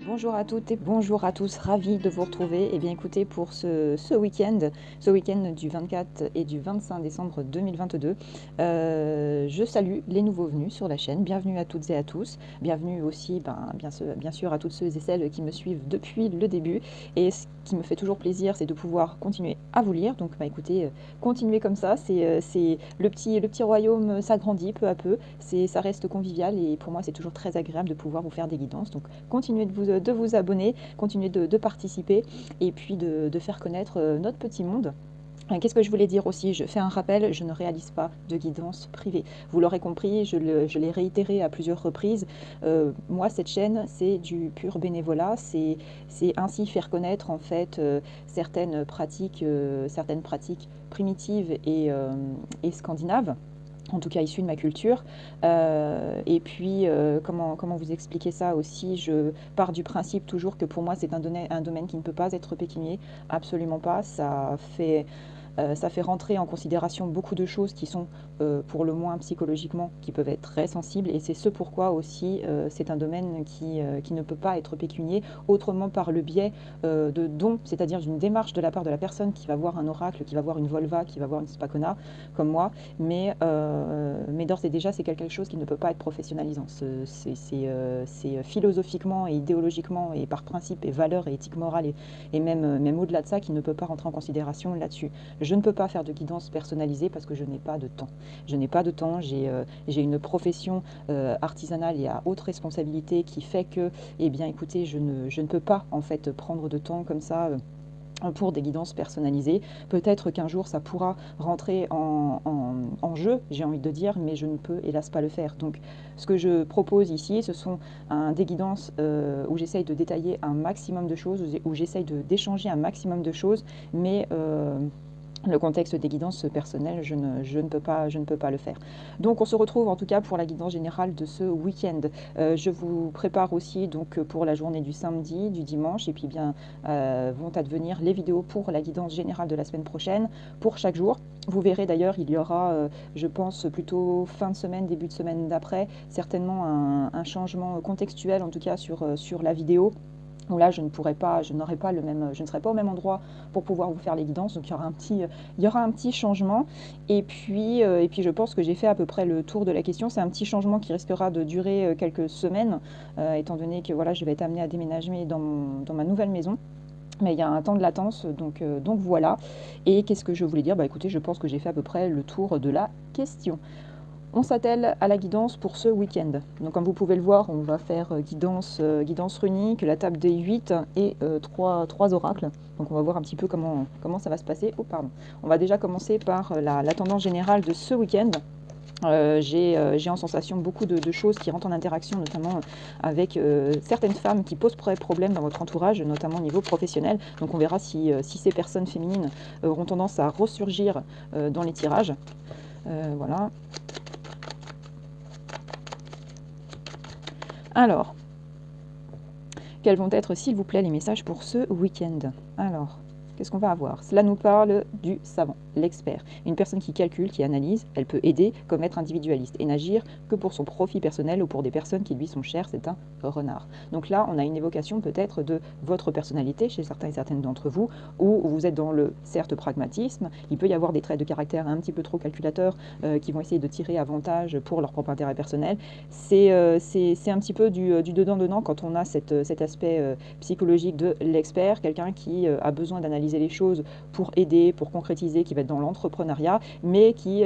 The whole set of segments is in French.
Bonjour à toutes et bonjour à tous, ravi de vous retrouver. Eh bien écoutez, pour ce week-end du 24 et du 25 décembre 2022, je salue les nouveaux venus sur la chaîne. Bienvenue à toutes et à tous. Bienvenue aussi, bien sûr, à toutes ceux et celles qui me suivent depuis le début. Et ce qui me fait toujours plaisir, c'est de pouvoir continuer à vous lire. Donc écoutez, continuez comme ça. C'est le petit royaume s'agrandit peu à peu. Ça reste convivial et pour moi, c'est toujours très agréable de pouvoir vous faire des guidances. Donc continuez de vous abonner, continuez de participer et puis de faire connaître notre petit monde. Qu'est-ce que je voulais dire aussi? Je fais un rappel, je ne réalise pas de guidance privée. Vous l'aurez compris, je l'ai réitéré à plusieurs reprises. Moi, cette chaîne, c'est du pur bénévolat. C'est ainsi faire connaître en fait certaines pratiques primitives et scandinaves, en tout cas issu de ma culture. Et puis, comment vous expliquer ça aussi? Je pars du principe toujours que pour moi, c'est un domaine qui ne peut pas être pécunier, absolument pas. Ça fait rentrer en considération beaucoup de choses qui sont, pour le moins psychologiquement, qui peuvent être très sensibles. Et c'est ce pourquoi aussi c'est un domaine qui ne peut pas être pécunier autrement par le biais de dons, c'est-à-dire d'une démarche de la part de la personne qui va voir un oracle, qui va voir une volva, qui va voir une spakona, comme moi. Mais d'ores et déjà, c'est quelque chose qui ne peut pas être professionnalisant. C'est philosophiquement et idéologiquement et par principe et valeur et éthique morale et même au-delà de ça qui ne peut pas rentrer en considération là-dessus. Je ne peux pas faire de guidance personnalisée parce que je n'ai pas de temps. Je n'ai pas de temps, j'ai une profession artisanale et à haute responsabilité qui fait que, eh bien écoutez, je ne peux pas en fait prendre de temps comme ça. Pour des guidances personnalisées. Peut-être qu'un jour ça pourra rentrer en jeu, j'ai envie de dire, mais je ne peux hélas pas le faire. Donc ce que je propose ici, ce sont des guidances où j'essaye de détailler un maximum de choses, où j'essaye d'échanger un maximum de choses, mais le contexte des guidances personnelles, je ne peux pas le faire. Donc on se retrouve en tout cas pour la guidance générale de ce week-end. Je vous prépare aussi donc pour la journée du samedi, du dimanche, et puis bien vont advenir les vidéos pour la guidance générale de la semaine prochaine, pour chaque jour. Vous verrez d'ailleurs, il y aura, je pense, plutôt fin de semaine, début de semaine d'après, certainement un changement contextuel, en tout cas sur la vidéo, où là je n'aurai pas le même, je ne serai pas au même endroit pour pouvoir vous faire les guidances, donc il y aura un petit changement. Et puis je pense que j'ai fait à peu près le tour de la question. C'est un petit changement qui risquera de durer quelques semaines, étant donné que voilà, je vais être amenée à déménager dans ma nouvelle maison. Mais il y a un temps de latence, donc voilà. Et qu'est-ce que je voulais dire? Bah écoutez, je pense que j'ai fait à peu près le tour de la question. On s'attelle à la guidance pour ce week-end. Donc comme vous pouvez le voir, on va faire guidance runique, la table des 8 et trois oracles. Donc on va voir un petit peu comment ça va se passer. Oh pardon. On va déjà commencer par la tendance générale de ce week-end. J'ai en sensation beaucoup de choses qui rentrent en interaction, notamment avec certaines femmes qui posent problème dans votre entourage, notamment au niveau professionnel. Donc on verra si ces personnes féminines auront tendance à ressurgir dans les tirages. Voilà. Alors, quels vont être, s'il vous plaît, les messages pour ce week-end? Alors, qu'est-ce qu'on va avoir? Cela nous parle du savant, l'expert. Une personne qui calcule, qui analyse, elle peut aider comme être individualiste et n'agir que pour son profit personnel ou pour des personnes qui lui sont chères, c'est un renard. Donc là, on a une évocation peut-être de votre personnalité chez certains et certaines d'entre vous, où vous êtes dans le, certes, pragmatisme. Il peut y avoir des traits de caractère un petit peu trop calculateurs qui vont essayer de tirer avantage pour leur propre intérêt personnel. C'est un petit peu du dedans-dedans quand on a cet aspect psychologique de l'expert, quelqu'un qui a besoin d'analyser les choses pour aider, pour concrétiser, qui va être dans l'entrepreneuriat, mais qui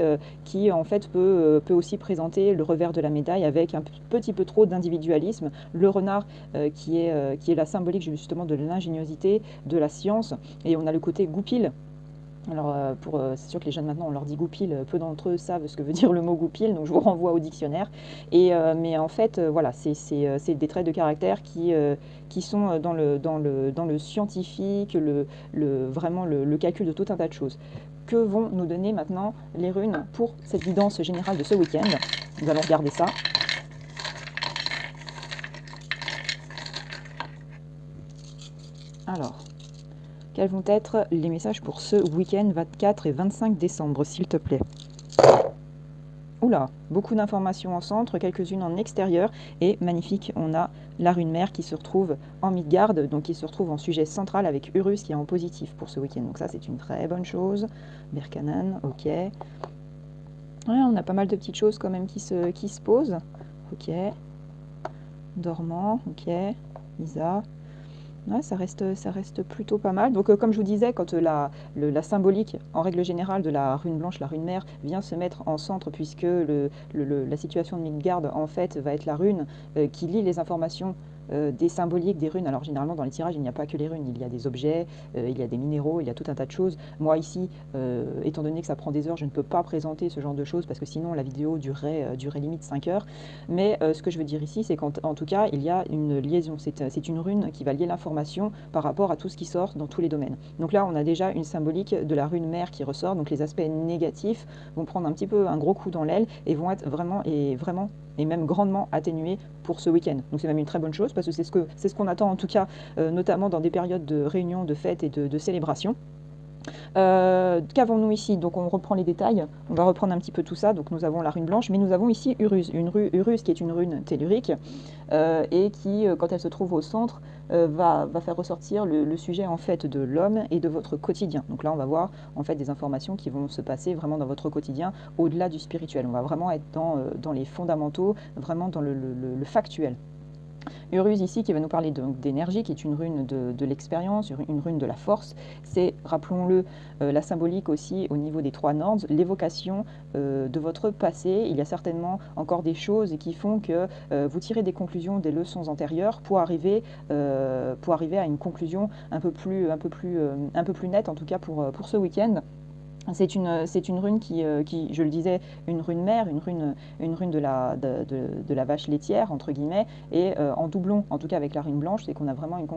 en fait peut aussi présenter le revers de la médaille avec un petit peu trop d'individualisme. Le renard qui est la symbolique justement de l'ingéniosité, de la science, et on a le côté goupil. Alors, c'est sûr que les jeunes maintenant, on leur dit goupil, peu d'entre eux savent ce que veut dire le mot goupil, donc je vous renvoie au dictionnaire. Mais en fait, voilà, c'est des traits de caractère qui sont dans le scientifique, vraiment le calcul de tout un tas de choses. Que vont nous donner maintenant les runes pour cette guidance générale de ce week-end? Nous allons regarder ça. Alors, quels vont être les messages pour ce week-end 24 et 25 décembre, s'il te plaît? oula, beaucoup d'informations en centre, quelques-unes en extérieur, et magnifique, on a la rune mère qui se retrouve en Midgard, donc qui se retrouve en sujet central avec Urus qui est en positif pour ce week-end. Donc ça, c'est une très bonne chose. Berkanan, ok. Ouais, on a pas mal de petites choses quand même qui se posent. Ok. Dormant, ok. Isa. Ouais, ça reste plutôt pas mal. Donc, comme je vous disais, quand la symbolique, en règle générale, de la rune blanche, la rune mère, vient se mettre en centre, puisque la situation de Midgard, en fait, va être la rune qui lie les informations des symboliques des runes. Alors, généralement, dans les tirages, il n'y a pas que les runes. Il y a des objets, il y a des minéraux, il y a tout un tas de choses. Moi, ici, étant donné que ça prend des heures, je ne peux pas présenter ce genre de choses, parce que sinon, la vidéo durerait limite 5 heures. Mais ce que je veux dire ici, c'est qu'en tout cas, il y a une liaison. C'est une rune qui va lier l'information par rapport à tout ce qui sort dans tous les domaines. Donc là, on a déjà une symbolique de la rune mère qui ressort. Donc les aspects négatifs vont prendre un petit peu un gros coup dans l'aile et vont être vraiment et même grandement atténués pour ce week-end. Donc c'est même une très bonne chose parce que c'est ce qu'on attend en tout cas, notamment dans des périodes de réunions, de fêtes et de célébrations. Qu'avons-nous ici? Donc on reprend les détails, on va reprendre un petit peu tout ça. Donc nous avons la rune blanche, mais nous avons ici Urus, Urus qui est une rune tellurique et qui, quand elle se trouve au centre, va faire ressortir le sujet en fait de l'homme et de votre quotidien. Donc là on va voir en fait des informations qui vont se passer vraiment dans votre quotidien, au-delà du spirituel. On va vraiment être dans les fondamentaux, vraiment dans le factuel. Urus ici qui va nous parler d'énergie, qui est une rune de l'expérience, une rune de la force. C'est, rappelons-le, la symbolique aussi au niveau des 3 Nords, l'évocation de votre passé. Il y a certainement encore des choses qui font que vous tirez des conclusions des leçons antérieures pour arriver à une conclusion un peu plus nette, en tout cas pour ce week-end. C'est une rune qui, je le disais, une rune mère, une rune de la vache laitière, entre guillemets, et en doublon, en tout cas avec la rune blanche, c'est qu'on a vraiment une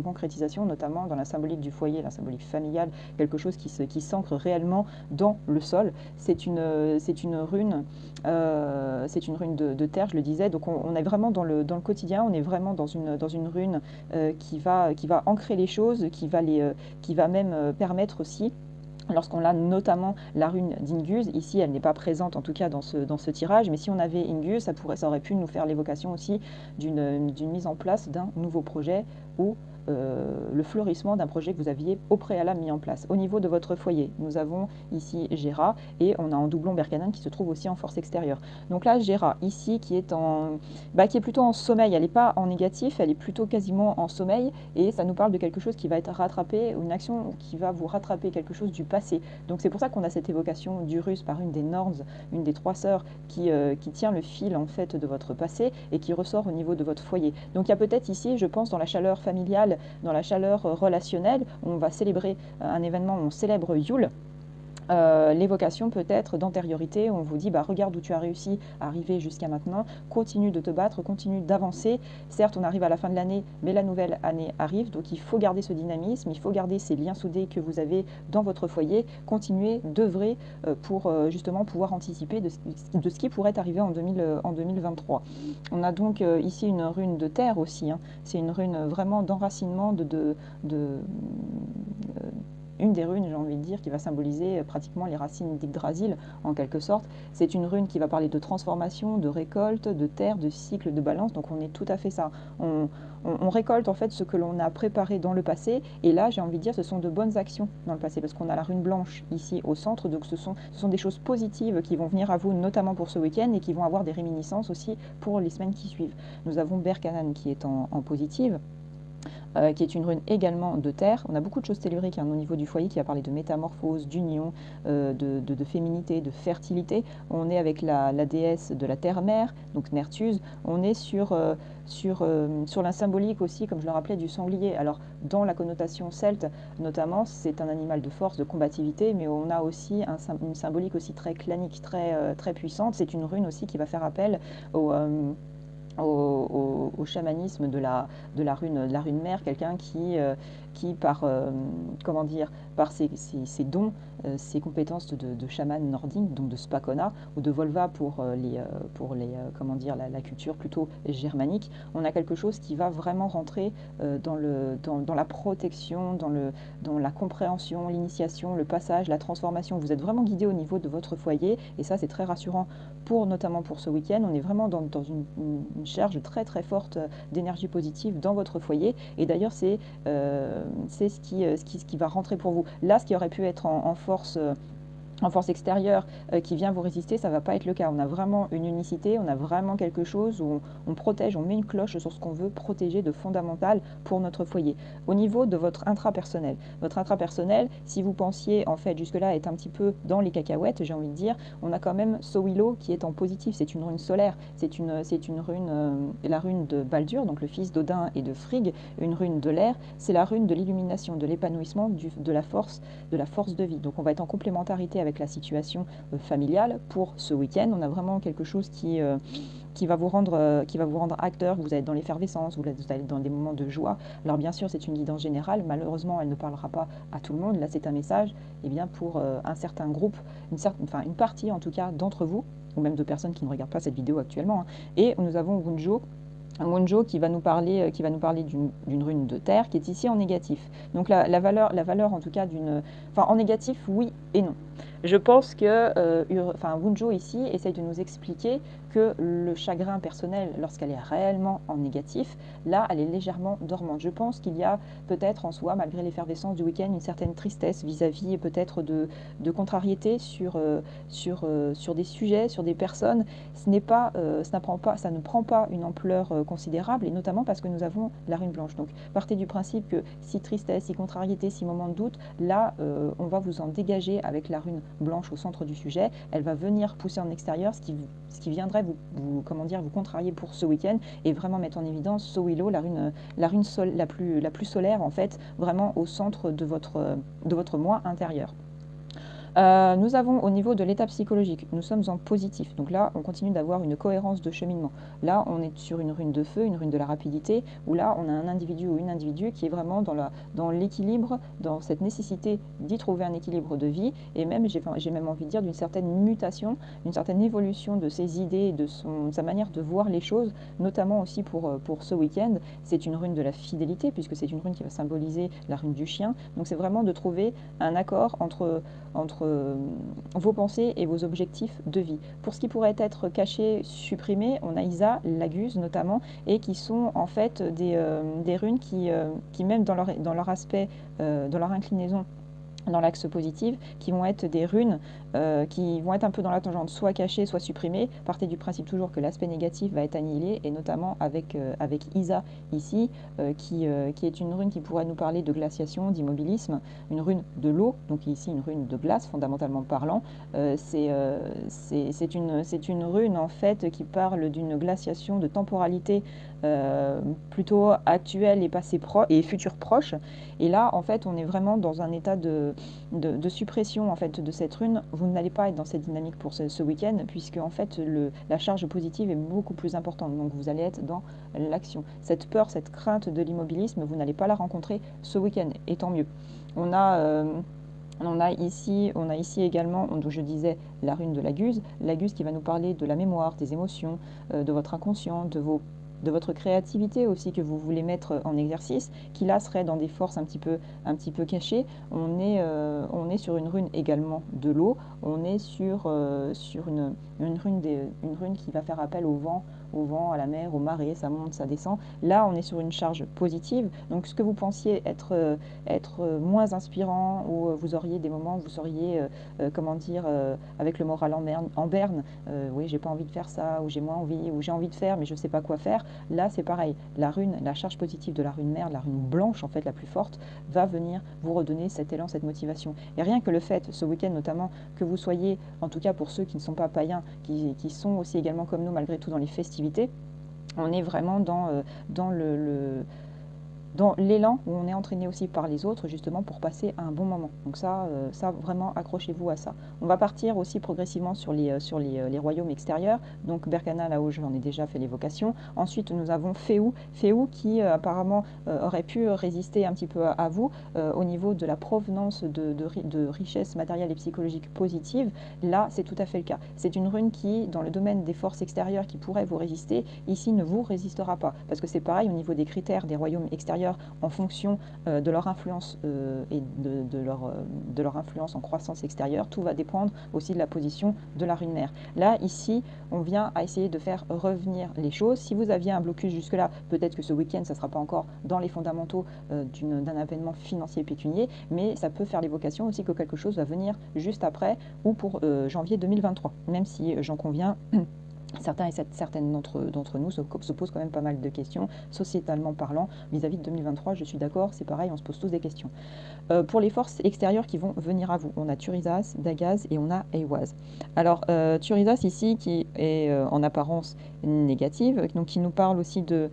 concrétisation, notamment dans la symbolique du foyer, la symbolique familiale, quelque chose qui s'ancre réellement dans le sol. C'est une rune de terre, je le disais, donc on est vraiment dans le quotidien, on est vraiment dans une rune qui va ancrer les choses, qui va même permettre aussi. Lorsqu'on a notamment la rune d'Ingus, ici elle n'est pas présente en tout cas dans ce tirage, mais si on avait Ingus, ça aurait pu nous faire l'évocation aussi d'une mise en place d'un nouveau projet ou le fleurissement d'un projet que vous aviez au préalable mis en place. Au niveau de votre foyer, nous avons ici Gera et on a en doublon Berkanan qui se trouve aussi en force extérieure. Donc là, Gera, ici, qui est plutôt en sommeil, elle n'est pas en négatif, elle est plutôt quasiment en sommeil et ça nous parle de quelque chose qui va être rattrapé, une action qui va vous rattraper quelque chose du passé. Donc c'est pour ça qu'on a cette évocation d'Urus par une des Nords, une des 3 sœurs qui tient le fil en fait de votre passé et qui ressort au niveau de votre foyer. Donc il y a peut-être ici, je pense, dans la chaleur familiale, dans la chaleur relationnelle, on va célébrer un événement, on célèbre Yule. L'évocation peut-être d'antériorité, on vous dit regarde où tu as réussi à arriver jusqu'à maintenant, continue de te battre, continue d'avancer. Certes, on arrive à la fin de l'année, mais la nouvelle année arrive, donc il faut garder ce dynamisme, il faut garder ces liens soudés que vous avez dans votre foyer, continuer d'œuvrer pour justement pouvoir anticiper de ce qui pourrait arriver en 2023. On a donc ici une rune de terre aussi, hein. C'est une rune vraiment d'enracinement, une des runes, j'ai envie de dire, qui va symboliser pratiquement les racines d'Yggdrasil, en quelque sorte. C'est une rune qui va parler de transformation, de récolte, de terre, de cycle, de balance. Donc on est tout à fait ça. On récolte en fait ce que l'on a préparé dans le passé. Et là, j'ai envie de dire, ce sont de bonnes actions dans le passé, parce qu'on a la rune blanche ici au centre. Donc ce sont des choses positives qui vont venir à vous, notamment pour ce week-end, et qui vont avoir des réminiscences aussi pour les semaines qui suivent. Nous avons Berkanan qui est en positive. Qui est une rune également de terre. On a beaucoup de choses telluriques au niveau du foyer qui va parler de métamorphose, d'union, de féminité, de fertilité. On est avec la déesse de la terre-mère, donc Nertuse. On est sur la symbolique aussi, comme je le rappelais, du sanglier. Alors, dans la connotation celte, notamment, c'est un animal de force, de combativité, mais on a aussi une symbolique aussi très clanique, très puissante. C'est une rune aussi qui va faire appel au chamanisme de la rune mère, quelqu'un qui par, comment dire, par ses dons, ses compétences de chaman nordique, donc de Spakona ou de Volva comment dire, la culture plutôt germanique, on a quelque chose qui va vraiment rentrer dans la protection, dans la compréhension, l'initiation, le passage, la transformation. Vous êtes vraiment guidé au niveau de votre foyer et ça c'est très rassurant notamment pour ce week-end. On est vraiment dans une charge très très forte d'énergie positive dans votre foyer et d'ailleurs c'est ce qui va rentrer pour vous. Là, ce qui aurait pu être en force extérieure qui vient vous résister, ça ne va pas être le cas. On a vraiment une unicité, on a vraiment quelque chose où on protège, on met une cloche sur ce qu'on veut protéger de fondamental pour notre foyer. Au niveau de votre intrapersonnel, si vous pensiez en fait jusque-là être un petit peu dans les cacahuètes, j'ai envie de dire, on a quand même Sowilo qui est en positif, c'est une rune solaire, c'est une rune, la rune de Baldur, donc le fils d'Odin et de Frigg, une rune de l'air, c'est la rune de l'illumination, de l'épanouissement, de la force de vie. Donc on va être en complémentarité avec la situation familiale pour ce week-end. On a vraiment quelque chose qui va vous rendre acteur, vous êtes dans l'effervescence, vous allez dans des moments de joie. Alors bien sûr, c'est une guidance générale, malheureusement, elle ne parlera pas à tout le monde. Là, c'est un message pour un certain groupe, une partie en tout cas d'entre vous, ou même de personnes qui ne regardent pas cette vidéo actuellement. Hein. Et nous avons Wunjo qui va nous parler d'une rune de terre qui est ici en négatif. Donc la valeur en tout cas en négatif, oui et non. Je pense que Wunjo ici essaye de nous expliquer que le chagrin personnel, lorsqu'elle est réellement en négatif, là, elle est légèrement dormante. Je pense qu'il y a peut-être en soi, malgré l'effervescence du week-end, une certaine tristesse vis-à-vis peut-être de contrariété sur des sujets, sur des personnes. Ça ne prend pas une ampleur considérable, et notamment parce que nous avons la rune blanche. Donc partez du principe que si tristesse, si contrariété, si moment de doute, là, on va vous en dégager avec la rune blanche au centre du sujet. Elle va venir pousser en extérieur, ce qui viendrait vous contrarier pour ce week-end et vraiment mettre en évidence Sowilo, la rune la plus solaire en fait, vraiment au centre de votre moi intérieur. Nous avons au niveau de l'état psychologique, nous sommes en positif. Donc là, on continue d'avoir une cohérence de cheminement. Là, on est sur une rune de feu, une rune de la rapidité, où là, on a un individu ou une individu qui est vraiment dans l'équilibre, dans cette nécessité d'y trouver un équilibre de vie, et même, j'ai même envie de dire, d'une certaine mutation, d'une certaine évolution de ses idées, de sa manière de voir les choses, notamment aussi pour ce week-end. C'est une rune de la fidélité, puisque c'est une rune qui va symboliser la rune du chien. Donc c'est vraiment de trouver un accord entre vos pensées et vos objectifs de vie. Pour ce qui pourrait être caché, supprimé, on a Isa, Laguse notamment, et qui sont en fait des runes qui même dans leur aspect, dans leur inclinaison, dans l'axe positif, qui vont être des runes qui vont être un peu dans la tangente, soit cachées, soit supprimées. Partez du principe toujours que l'aspect négatif va être annihilé, et notamment avec Isa ici, qui est une rune qui pourrait nous parler de glaciation, d'immobilisme, une rune de l'eau, donc ici une rune de glace, fondamentalement parlant. C'est une rune en fait qui parle d'une glaciation, de temporalité plutôt actuelle et passé et futur proche. Et là, en fait, on est vraiment dans un état de suppression en fait de cette rune. Vous n'allez pas être dans cette dynamique pour ce week-end, puisque en fait la charge positive est beaucoup plus importante. Donc vous allez être dans l'action. Cette peur, cette crainte de l'immobilisme, vous n'allez pas la rencontrer ce week-end, et tant mieux. On a ici également, donc je disais, la rune de Laguse qui va nous parler de la mémoire, des émotions, de votre inconscient, de votre créativité aussi que vous voulez mettre en exercice, qui là serait dans des forces un petit peu cachées. On est sur une rune également de l'eau, on est sur une rune qui va faire appel au vent, à la mer, aux marées, ça monte, ça descend. Là, on est sur une charge positive. Donc, ce que vous pensiez être moins inspirant, ou vous auriez des moments où vous seriez, avec le moral en berne, oui, j'ai pas envie de faire ça, ou j'ai moins envie, ou j'ai envie de faire, mais je sais pas quoi faire. Là, c'est pareil. La charge positive de la rune mère, la rune blanche, en fait, la plus forte, va venir vous redonner cet élan, cette motivation. Et rien que le fait, ce week-end notamment, que vous soyez, en tout cas pour ceux qui ne sont pas païens, qui sont aussi également comme nous, malgré tout, dans les festivités, on est vraiment dans dans l'élan où on est entraîné aussi par les autres justement pour passer un bon moment. Donc ça vraiment accrochez-vous à ça. On va partir aussi progressivement sur les royaumes extérieurs. Donc Berkana, là où j'en ai déjà fait l'évocation. Ensuite nous avons Féou, Féou qui apparemment aurait pu résister un petit peu à vous au niveau de la provenance de richesses matérielles et psychologiques positives. Là c'est tout à fait le cas. C'est une rune qui dans le domaine des forces extérieures qui pourrait vous résister, ici ne vous résistera pas. Parce que c'est pareil au niveau des critères des royaumes extérieurs en fonction de leur influence et de leur influence en croissance extérieure. Tout va dépendre aussi de la position de la rune mère. Là, ici, on vient à essayer de faire revenir les choses. Si vous aviez un blocus jusque-là, peut-être que ce week-end, ça ne sera pas encore dans les fondamentaux d'un avènement financier pécunier, mais ça peut faire l'évocation aussi que quelque chose va venir juste après ou pour janvier 2023. Même si j'en conviens, certains et certaines d'entre nous se posent quand même pas mal de questions, sociétalement parlant, vis-à-vis de 2023, je suis d'accord, c'est pareil, on se pose tous des questions. Pour les forces extérieures qui vont venir à vous, on a Turizas, Dagaz et on a Eiwaz. Alors, Turizas ici, qui est en apparence négative, donc qui nous parle aussi de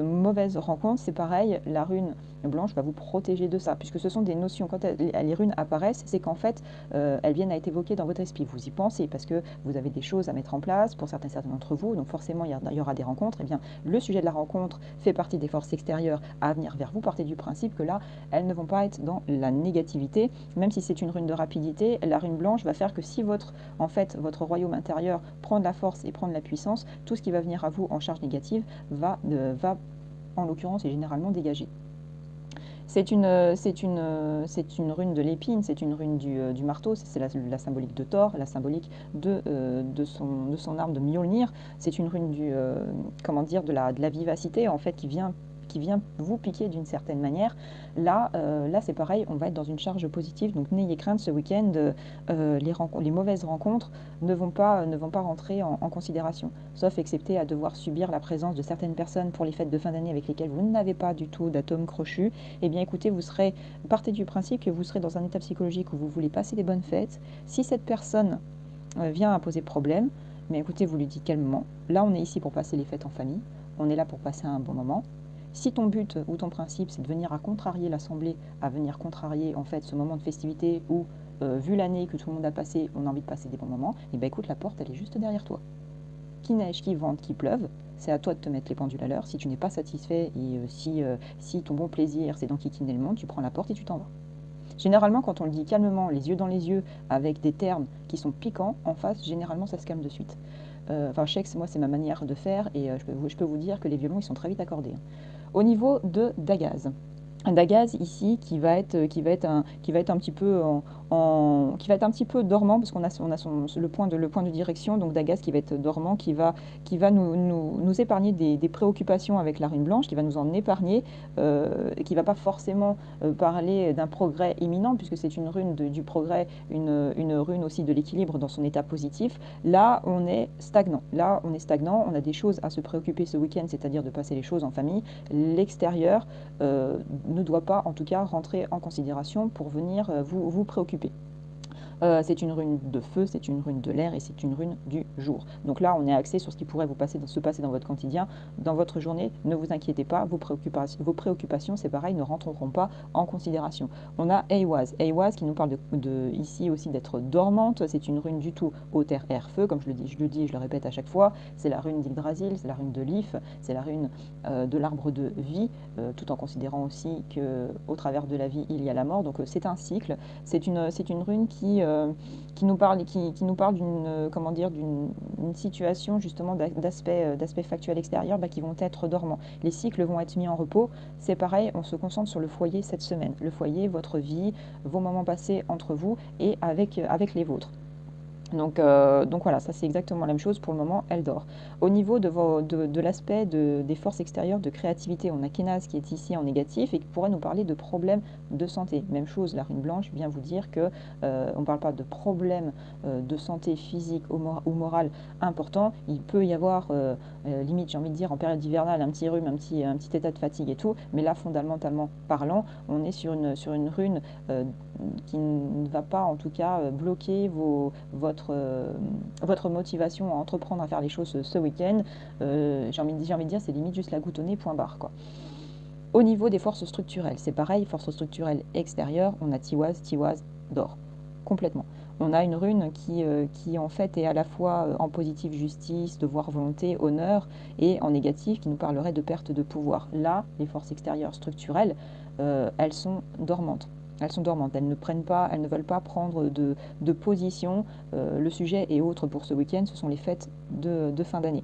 mauvaises rencontres, c'est pareil, la rune blanche va vous protéger de ça, puisque ce sont des notions, quand les runes apparaissent, c'est qu'en fait, elles viennent à être évoquées dans votre esprit. Vous y pensez, parce que vous avez des choses à mettre en place, pour certains d'entre vous, donc forcément, il y aura des rencontres. Et bien, le sujet de la rencontre fait partie des forces extérieures à venir vers vous. Partez du principe que là, elles ne vont pas être dans la négativité, même si c'est une rune de rapidité, la rune blanche va faire que si votre royaume intérieur prend de la force et prend de la puissance, tout ce qui va venir à vous en charge négative va en l'occurrence et généralement dégager. C'est une rune de l'épine, c'est une rune du marteau, c'est la symbolique de Thor, la symbolique de son arme de Mjolnir. C'est une rune de la vivacité en fait qui vient vous piquer d'une certaine manière. Là c'est pareil, on va être dans une charge positive, donc n'ayez crainte ce week-end, les mauvaises rencontres ne vont pas rentrer en considération, sauf excepté à devoir subir la présence de certaines personnes pour les fêtes de fin d'année avec lesquelles vous n'avez pas du tout d'atome crochu. Eh bien écoutez, partez du principe que vous serez dans un état psychologique où vous voulez passer des bonnes fêtes. Si cette personne vient à poser problème, mais écoutez, vous lui dites calmement, là on est ici pour passer les fêtes en famille, on est là pour passer un bon moment. Si ton but ou ton principe c'est de venir à contrarier l'assemblée, à venir contrarier en fait ce moment de festivité où vu l'année que tout le monde a passé, on a envie de passer des bons moments, et bien écoute, la porte elle est juste derrière toi. Qu'il neige, qu'il vente, qu'il pleuve, c'est à toi de te mettre les pendules à l'heure. Si tu n'es pas satisfait et si ton bon plaisir c'est d'enquiquiner le monde, tu prends la porte et tu t'en vas. Généralement, quand on le dit calmement, les yeux dans les yeux, avec des termes qui sont piquants, en face, généralement ça se calme de suite. Je sais que moi c'est ma manière de faire et je peux vous dire que les violons ils sont très vite accordés. Au niveau de Dagaz. Dagaz ici qui va être un petit peu qui va être un petit peu dormant parce qu'on a le point de direction, donc Dagaz qui va être dormant, qui va nous épargner des préoccupations avec la rune blanche, qui va nous en épargner, et qui va pas forcément parler d'un progrès imminent puisque c'est une rune du progrès, une rune aussi de l'équilibre dans son état positif. Là on est stagnant, on a des choses à se préoccuper ce week-end, c'est-à-dire de passer les choses en famille. L'extérieur ne doit pas en tout cas rentrer en considération pour venir vous préoccuper. C'est une rune de feu, c'est une rune de l'air et c'est une rune du jour. Donc là, on est axé sur ce qui pourrait se passer dans votre quotidien, dans votre journée. Ne vous inquiétez pas, vos préoccupations, c'est pareil, ne rentreront pas en considération. On a Eiwaz. Eiwaz qui nous parle ici aussi d'être dormante. C'est une rune du tout eau, terre, air, feu. Comme je le dis, je le répète à chaque fois. C'est la rune d'Yggdrasil, c'est la rune de l'If, c'est la rune de l'arbre de vie, tout en considérant aussi qu'au travers de la vie, il y a la mort. Donc c'est un cycle. C'est une rune qui nous parle d'une situation justement d'aspect factuel extérieur qui vont être dormants. Les cycles vont être mis en repos. C'est pareil, on se concentre sur le foyer cette semaine. Le foyer, votre vie, vos moments passés entre vous et avec les vôtres. Donc voilà, ça c'est exactement la même chose. Pour le moment, elle dort. Au niveau de l'aspect des forces extérieures de créativité, on a Kenaz qui est ici en négatif et qui pourrait nous parler de problèmes de santé. Même chose, la rune blanche vient vous dire que on ne parle pas de problèmes de santé physique ou morale importants. Il peut y avoir, limite j'ai envie de dire en période hivernale, un petit rhume, un petit état de fatigue et tout. Mais là, fondamentalement parlant, on est sur une rune qui ne va pas en tout cas bloquer votre motivation à entreprendre à faire les choses ce week-end. J'ai envie de dire c'est limite juste la goutte au nez, point barre quoi. Au niveau des forces structurelles, c'est pareil, forces structurelles extérieures, on a Tiwaz, Tiwaz, d'or, complètement. On a une rune qui en fait est à la fois en positif justice, devoir, volonté, honneur, et en négatif qui nous parlerait de perte de pouvoir. Là, les forces extérieures structurelles, elles sont dormantes. Elles sont dormantes, elles ne prennent pas, elles ne veulent pas prendre de position. Le sujet est autre pour ce week-end, ce sont les fêtes de fin d'année.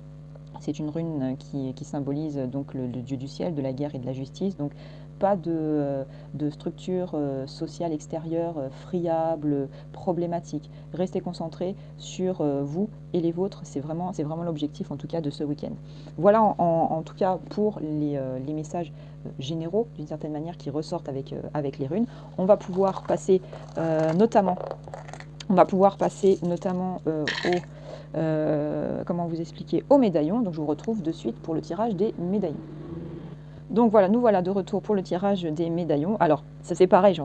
C'est une rune qui symbolise donc le dieu du ciel, de la guerre et de la justice. Donc pas de structure sociale extérieure friable, problématique. Restez concentrés sur vous et les vôtres. C'est vraiment l'objectif en tout cas de ce week-end. Voilà en tout cas pour les messages généraux d'une certaine manière qui ressortent avec les runes. On va pouvoir passer notamment comment vous expliquer, aux médaillons. Donc je vous retrouve de suite pour le tirage des médaillons. Donc voilà, nous voilà de retour pour le tirage des médaillons. Alors, ça c'est pareil,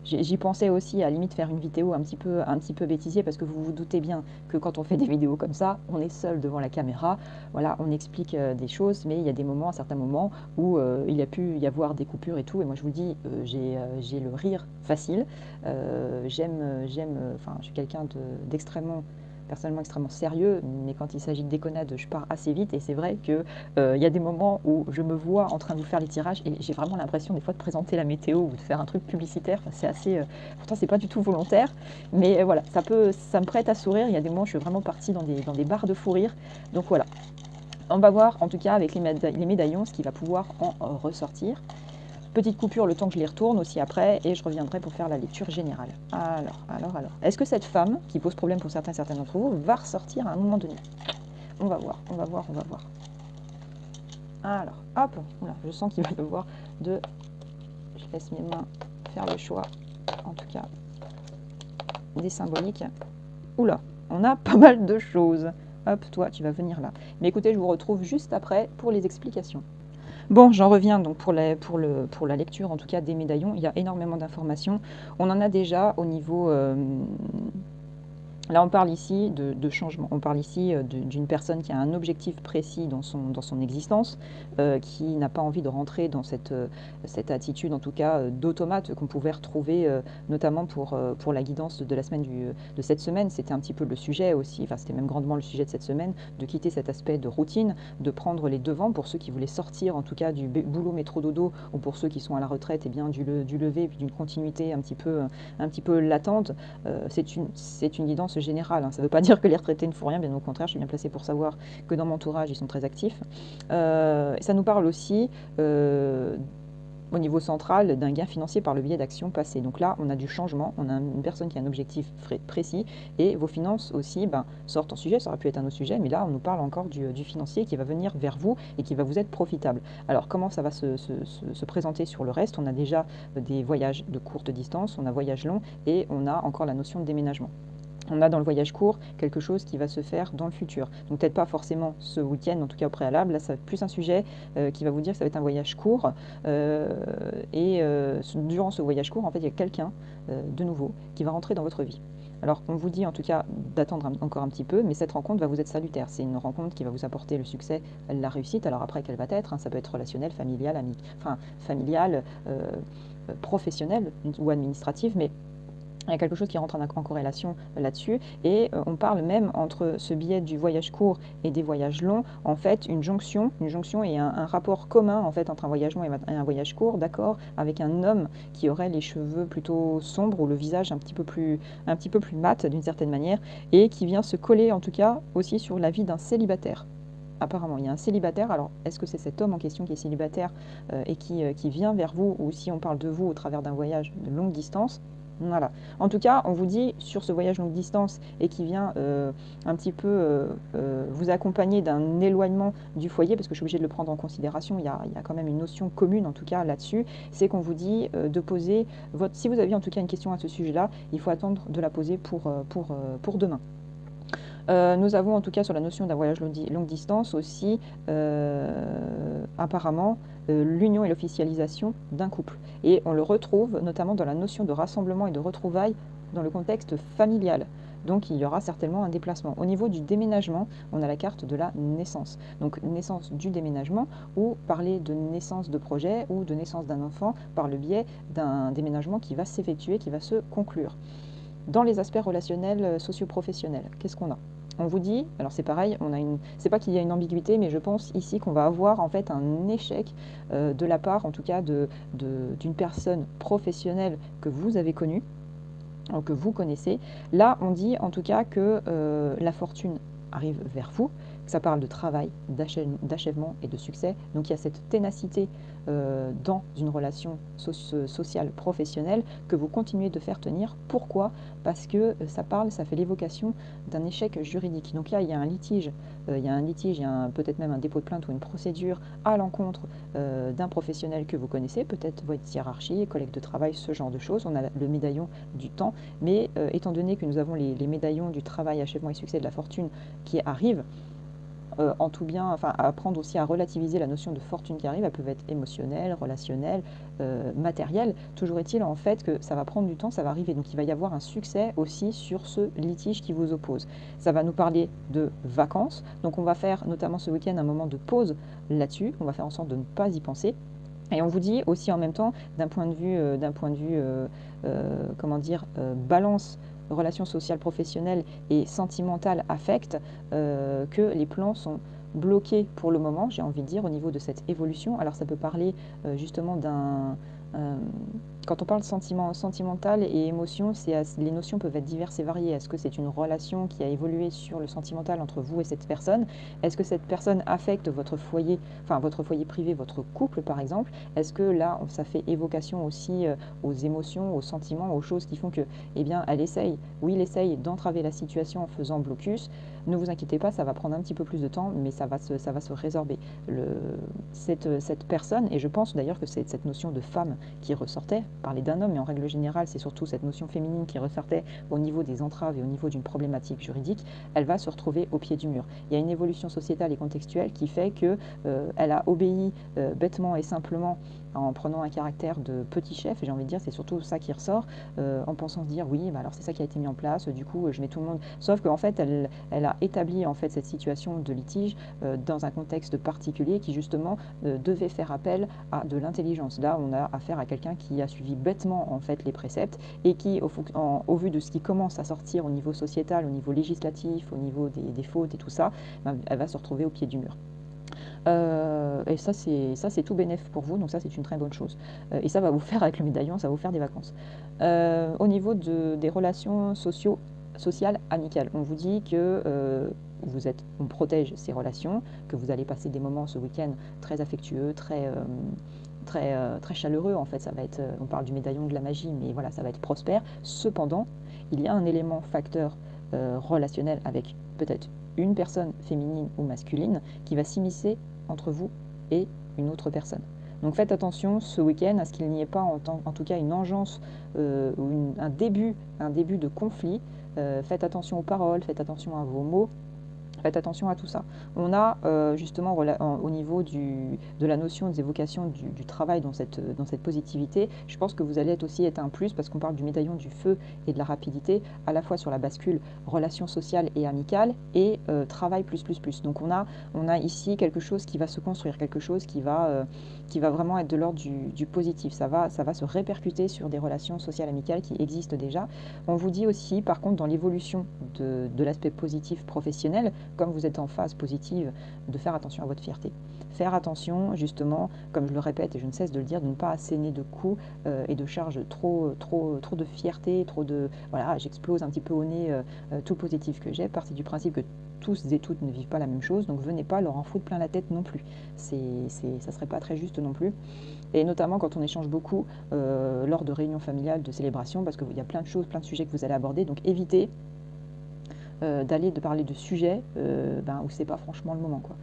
j'y pensais aussi à limite faire une vidéo un petit peu bêtisier parce que vous vous doutez bien que quand on fait des vidéos comme ça, on est seul devant la caméra. Voilà, on explique des choses, mais il y a des moments, certains moments où il a pu y avoir des coupures et tout. Et moi je vous dis, j'ai le rire facile. Enfin, je suis quelqu'un d'extrêmement personnellement extrêmement sérieux, mais quand il s'agit de déconnade, je pars assez vite et c'est vrai que y a des moments où je me vois en train de vous faire les tirages et j'ai vraiment l'impression des fois de présenter la météo ou de faire un truc publicitaire. Enfin, c'est assez, pourtant c'est pas du tout volontaire, mais voilà, ça me prête à sourire. Il y a des moments où je suis vraiment partie dans des barres de fou rire. Donc voilà, on va voir en tout cas avec les médaillons ce qui va pouvoir en ressortir. Petite coupure le temps que je les retourne aussi après et je reviendrai pour faire la lecture générale. Alors. Est-ce que cette femme, qui pose problème pour certains d'entre vous, va ressortir à un moment donné? On va voir. Alors, hop, oula, je sens qu'il va y avoir je laisse mes mains faire le choix, en tout cas, des symboliques. Oula, on a pas mal de choses. Hop, toi, tu vas venir là. Mais écoutez, je vous retrouve juste après pour les explications. Bon, j'en reviens donc pour la lecture en tout cas des médaillons. Il y a énormément d'informations. On en a déjà au niveau là, on parle ici de changement. On parle ici d'une personne qui a un objectif précis dans son existence, qui n'a pas envie de rentrer dans cette attitude, en tout cas, d'automate qu'on pouvait retrouver, notamment pour la guidance de la semaine de cette semaine. C'était un petit peu le sujet aussi, enfin, c'était même grandement le sujet de cette semaine, de quitter cet aspect de routine, de prendre les devants pour ceux qui voulaient sortir, en tout cas, du boulot métro-dodo, ou pour ceux qui sont à la retraite, et bien, du lever, et puis d'une continuité un petit peu latente. C'est une guidance générale, hein. Ça ne veut pas dire que les retraités ne font rien, bien au contraire, je suis bien placée pour savoir que dans mon entourage, ils sont très actifs. Ça nous parle aussi au niveau central d'un gain financier par le biais d'actions passées. Donc là, on a du changement, on a une personne qui a un objectif précis et vos finances aussi sortent en sujet, ça aurait pu être un autre sujet, mais là, on nous parle encore du financier qui va venir vers vous et qui va vous être profitable. Alors, comment ça va se présenter sur le reste? On a déjà des voyages de courte distance, on a voyages longs et on a encore la notion de déménagement. On a dans le voyage court quelque chose qui va se faire dans le futur. Donc peut-être pas forcément ce week-end, en tout cas au préalable. Là, ça va être plus un sujet qui va vous dire que ça va être un voyage court. Durant ce voyage court, en fait, il y a quelqu'un de nouveau qui va rentrer dans votre vie. Alors, on vous dit en tout cas d'attendre encore un petit peu, mais cette rencontre va vous être salutaire. C'est une rencontre qui va vous apporter le succès, la réussite. Alors après, quelle va être, hein, ça peut être relationnel, familial, professionnel ou administratif, mais il y a quelque chose qui rentre en corrélation là-dessus et on parle même entre ce biais du voyage court et des voyages longs, en fait une jonction et un rapport commun en fait entre un voyage long et un voyage court, d'accord, avec un homme qui aurait les cheveux plutôt sombres ou le visage un petit peu plus mat d'une certaine manière et qui vient se coller en tout cas aussi sur la vie d'un célibataire. Apparemment, il y a un célibataire. Alors, est-ce que c'est cet homme en question qui est célibataire et qui vient vers vous, ou si on parle de vous au travers d'un voyage de longue distance? Voilà. En tout cas, on vous dit sur ce voyage longue distance et qui vient un petit peu vous accompagner d'un éloignement du foyer, parce que je suis obligée de le prendre en considération, il y a quand même une notion commune en tout cas là-dessus, c'est qu'on vous dit de poser si vous avez en tout cas une question à ce sujet-là, il faut attendre de la poser pour demain. Nous avons en tout cas sur la notion d'un voyage longue distance aussi apparemment l'union et l'officialisation d'un couple. Et on le retrouve notamment dans la notion de rassemblement et de retrouvailles dans le contexte familial. donc il y aura certainement un déplacement. Au niveau du déménagement, on a la carte de la naissance. Donc naissance du déménagement, ou parler de naissance de projet ou de naissance d'un enfant par le biais d'un déménagement qui va s'effectuer, qui va se conclure. Dans les aspects relationnels socio-professionnels, qu'est-ce qu'on a? On vous dit, alors c'est pareil, c'est pas qu'il y a une ambiguïté, mais je pense ici qu'on va avoir en fait un échec de la part, en tout cas, d'une personne professionnelle que vous avez connue, que vous connaissez. Là, on dit en tout cas que la fortune arrive vers vous, que ça parle de travail, d'achèvement et de succès. Donc il y a cette ténacité dans une relation sociale, professionnelle, que vous continuez de faire tenir. Pourquoi? Parce que ça fait l'évocation d'un échec juridique. Donc là, il y a un litige, il y a peut-être même un dépôt de plainte ou une procédure à l'encontre d'un professionnel que vous connaissez, peut-être votre hiérarchie, collègue de travail, ce genre de choses. On a le médaillon du temps, mais étant donné que nous avons les médaillons du travail, achèvement et succès de la fortune qui arrivent, en tout bien, enfin apprendre aussi à relativiser la notion de fortune qui arrive. Elle peut être émotionnelle, relationnelle, matérielle. Toujours est-il en fait que ça va prendre du temps, ça va arriver. Donc il va y avoir un succès aussi sur ce litige qui vous oppose. Ça va nous parler de vacances. Donc on va faire notamment ce week-end un moment de pause là-dessus. On va faire en sorte de ne pas y penser. Et on vous dit aussi en même temps, d'un point de vue, comment dire, balance, relations sociales, professionnelles et sentimentales, affect, que les plans sont bloqués pour le moment, j'ai envie de dire, au niveau de cette évolution. Alors ça peut parler justement d'un... euh, quand on parle sentimental et émotion, les notions peuvent être diverses et variées. Est-ce que c'est une relation qui a évolué sur le sentimental entre vous et cette personne? Est-ce que cette personne affecte votre foyer, enfin votre foyer privé, votre couple par exemple? Est-ce que là, ça fait évocation aussi aux émotions, aux sentiments, aux choses qui font que, eh bien, elle essaye d'entraver la situation en faisant blocus. Ne vous inquiétez pas, ça va prendre un petit peu plus de temps, mais ça va se résorber. Cette personne, et je pense d'ailleurs que c'est cette notion de femme qui ressortait, parler d'un homme, mais en règle générale, c'est surtout cette notion féminine qui ressortait au niveau des entraves et au niveau d'une problématique juridique, elle va se retrouver au pied du mur. Il y a une évolution sociétale et contextuelle qui fait que elle a obéi bêtement et simplement en prenant un caractère de petit chef, et j'ai envie de dire, c'est surtout ça qui ressort, en pensant se dire, oui, bah alors c'est ça qui a été mis en place, du coup, je mets tout le monde... Sauf qu'en fait, elle a établi en fait cette situation de litige dans un contexte particulier qui, justement, devait faire appel à de l'intelligence. Là, on a affaire à quelqu'un qui a suivi bêtement, en fait, les préceptes, et qui, au vu de ce qui commence à sortir au niveau sociétal, au niveau législatif, au niveau des fautes et tout ça, ben, elle va se retrouver au pied du mur. Et ça, c'est tout bénef pour vous, donc ça, c'est une très bonne chose. Et ça va vous faire, avec le médaillon, ça va vous faire des vacances. Au niveau des relations sociales, amicales, on vous dit que on protège ces relations, que vous allez passer des moments ce week-end très affectueux, très chaleureux. En fait, ça va être, on parle du médaillon de la magie, mais voilà, ça va être prospère. Cependant, il y a un élément facteur relationnel avec peut-être une personne féminine ou masculine qui va s'immiscer entre vous et une autre personne. Donc faites attention ce week-end à ce qu'il n'y ait pas en tout cas une engeance ou un début de conflit. Faites attention aux paroles, faites attention à vos mots. Faites attention à tout ça. On a justement au niveau de la notion des évocations du travail dans cette positivité, je pense que vous allez être un plus parce qu'on parle du médaillon du feu et de la rapidité, à la fois sur la bascule relations sociales et amicales et travail plus. Donc on a ici quelque chose qui va se construire, quelque chose qui va vraiment être de l'ordre du positif. Ça va se répercuter sur des relations sociales amicales qui existent déjà. On vous dit aussi, par contre, dans l'évolution de l'aspect positif professionnel, comme vous êtes en phase positive, de faire attention à votre fierté. Faire attention, justement, comme je le répète et je ne cesse de le dire, de ne pas asséner de coups et de charges trop de fierté, trop de... Voilà, j'explose un petit peu au nez tout le positif que j'ai. Partez du principe que tous et toutes ne vivent pas la même chose, donc venez pas leur en foutre plein la tête non plus. Ça serait pas très juste non plus. Et notamment quand on échange beaucoup lors de réunions familiales, de célébrations, parce qu'il y a plein de choses, plein de sujets que vous allez aborder, donc évitez de parler de sujets où c'est pas franchement le moment, quoi.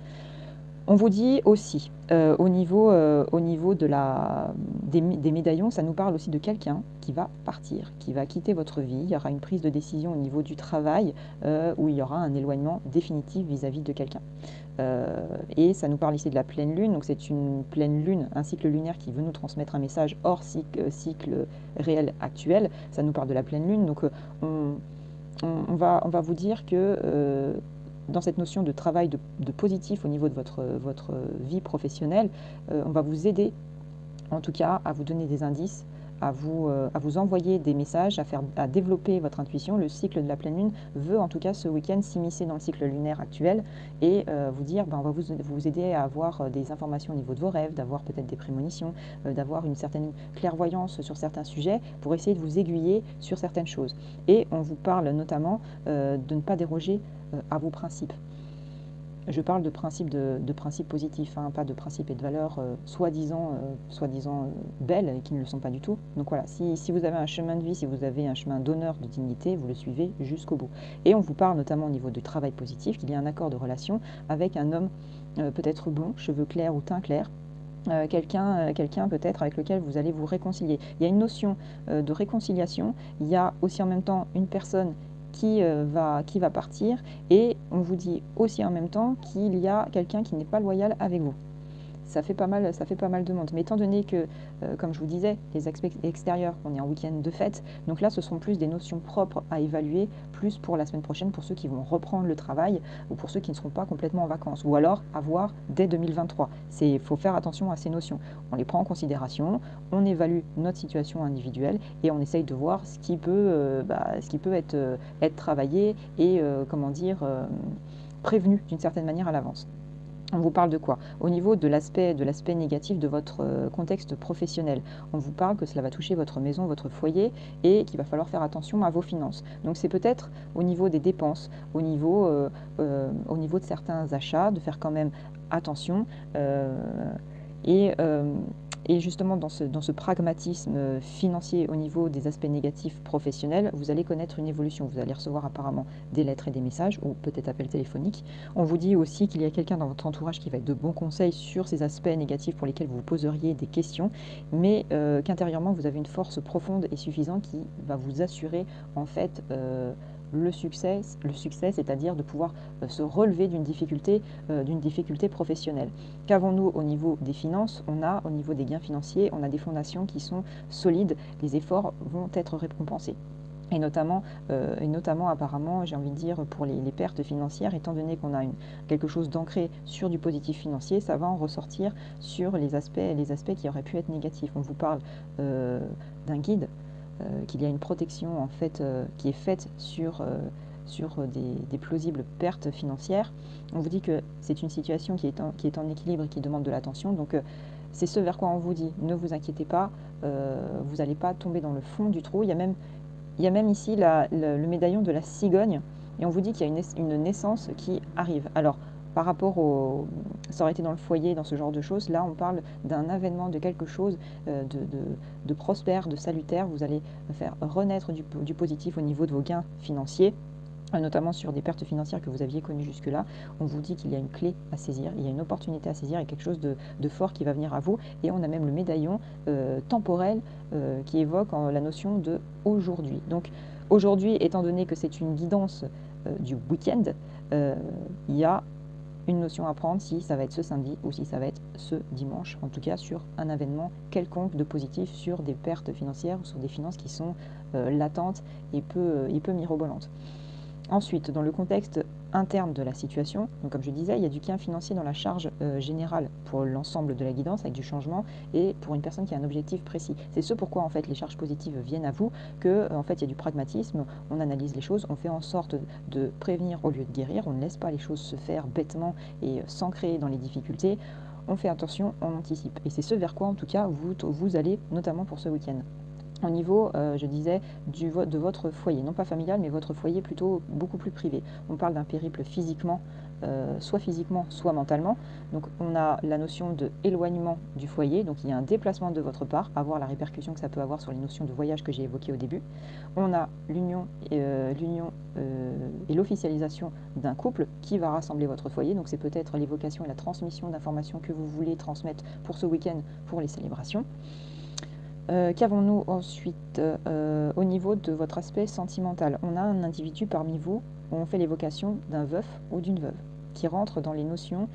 On vous dit aussi, au niveau des médaillons, ça nous parle aussi de quelqu'un qui va partir, qui va quitter votre vie. Il y aura une prise de décision au niveau du travail où il y aura un éloignement définitif vis-à-vis de quelqu'un. Et ça nous parle ici de la pleine lune, donc c'est une pleine lune, un cycle lunaire qui veut nous transmettre un message hors cycle réel actuel. Ça nous parle de la pleine lune, donc on va vous dire que dans cette notion de travail de positif au niveau de votre vie professionnelle, on va vous aider en tout cas à vous donner des indices, à vous envoyer des messages, à développer votre intuition. Le cycle de la pleine lune veut en tout cas ce week-end s'immiscer dans le cycle lunaire actuel et vous dire, on va vous aider à avoir des informations au niveau de vos rêves, d'avoir peut-être des prémonitions, d'avoir une certaine clairvoyance sur certains sujets pour essayer de vous aiguiller sur certaines choses. Et on vous parle notamment de ne pas déroger à vos principes. Je parle de principes positifs, hein, pas de principes et de valeurs soi-disant belles et qui ne le sont pas du tout. Donc voilà, si vous avez un chemin de vie, si vous avez un chemin d'honneur, de dignité, vous le suivez jusqu'au bout. Et on vous parle notamment au niveau du travail positif, qu'il y a un accord de relation avec un homme peut-être blond, cheveux clairs ou teint clair, quelqu'un peut-être avec lequel vous allez vous réconcilier. Il y a une notion de réconciliation, il y a aussi en même temps une personne qui va partir et on vous dit aussi en même temps qu'il y a quelqu'un qui n'est pas loyal avec vous. Ça fait pas mal de monde. Mais étant donné que, comme je vous disais, les aspects extérieurs, on est en week-end de fête, donc là, ce sont plus des notions propres à évaluer, plus pour la semaine prochaine, pour ceux qui vont reprendre le travail ou pour ceux qui ne seront pas complètement en vacances, ou alors à voir dès 2023. Il faut faire attention à ces notions. On les prend en considération, on évalue notre situation individuelle et on essaye de voir ce qui peut être travaillé et, prévenu d'une certaine manière à l'avance. On vous parle de quoi? Au niveau de l'aspect négatif de votre contexte professionnel, on vous parle que cela va toucher votre maison, votre foyer et qu'il va falloir faire attention à vos finances. Donc c'est peut-être au niveau des dépenses, au niveau de certains achats, de faire quand même attention et et justement, dans ce pragmatisme financier au niveau des aspects négatifs professionnels, vous allez connaître une évolution. Vous allez recevoir apparemment des lettres et des messages, ou peut-être appels téléphoniques. On vous dit aussi qu'il y a quelqu'un dans votre entourage qui va être de bons conseils sur ces aspects négatifs pour lesquels vous vous poseriez des questions, mais qu'intérieurement, vous avez une force profonde et suffisante qui va vous assurer, en fait, le succès, c'est-à-dire de pouvoir se relever d'une difficulté professionnelle. Qu'avons-nous au niveau des finances? Au niveau des gains financiers, on a des fondations qui sont solides, les efforts vont être récompensés. Et notamment apparemment, j'ai envie de dire, pour les pertes financières, étant donné qu'on a quelque chose d'ancré sur du positif financier, ça va en ressortir sur les aspects qui auraient pu être négatifs. On vous parle d'un guide, qu'il y a une protection en fait qui est faite sur des plausibles pertes financières. On vous dit que c'est une situation qui est en équilibre et qui demande de l'attention. Donc c'est ce vers quoi on vous dit, ne vous inquiétez pas, vous n'allez pas tomber dans le fond du trou. Il y a même ici le médaillon de la cigogne et on vous dit qu'il y a une naissance qui arrive. Alors, par rapport ça aurait été dans le foyer, dans ce genre de choses, là on parle d'un avènement, de quelque chose de prospère, de salutaire. Vous allez faire renaître du positif au niveau de vos gains financiers, notamment sur des pertes financières que vous aviez connues jusque-là. On vous dit qu'il y a une clé à saisir, il y a une opportunité à saisir et quelque chose de fort qui va venir à vous. Et on a même le médaillon temporel qui évoque la notion de aujourd'hui. Donc aujourd'hui, étant donné que c'est une guidance du week-end, il y a une notion à prendre si ça va être ce samedi ou si ça va être ce dimanche, en tout cas sur un événement quelconque de positif sur des pertes financières ou sur des finances qui sont latentes et peu mirobolantes. Ensuite, dans le contexte interne de la situation, donc comme je disais, il y a du gain financier dans la charge générale pour l'ensemble de la guidance avec du changement et pour une personne qui a un objectif précis. C'est ce pourquoi en fait les charges positives viennent à vous, que en fait il y a du pragmatisme, on analyse les choses, on fait en sorte de prévenir au lieu de guérir, on ne laisse pas les choses se faire bêtement et s'ancrer dans les difficultés, on fait attention, on anticipe. Et c'est ce vers quoi en tout cas vous allez notamment pour ce week-end. Au niveau, je disais, de votre foyer, non pas familial, mais votre foyer plutôt beaucoup plus privé. On parle d'un périple soit physiquement, soit mentalement. Donc on a la notion de éloignement du foyer, donc il y a un déplacement de votre part, à voir la répercussion que ça peut avoir sur les notions de voyage que j'ai évoquées au début. On a l'union et l'officialisation d'un couple qui va rassembler votre foyer, donc c'est peut-être l'évocation et la transmission d'informations que vous voulez transmettre pour ce week-end, pour les célébrations. Qu'avons-nous ensuite au niveau de votre aspect sentimental? On a un individu parmi vous où on fait l'évocation d'un veuf ou d'une veuve. qui rentrent dans les notions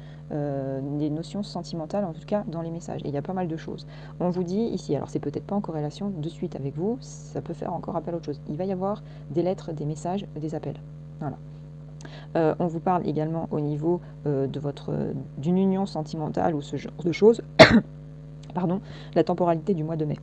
sentimentales, en tout cas dans les messages. Et il y a pas mal de choses. On vous dit ici, alors c'est peut-être pas en corrélation de suite avec vous, ça peut faire encore appel à autre chose. Il va y avoir des lettres, des messages, des appels. Voilà. On vous parle également au niveau d'une union sentimentale ou ce genre de choses. Pardon, la temporalité du mois de mai.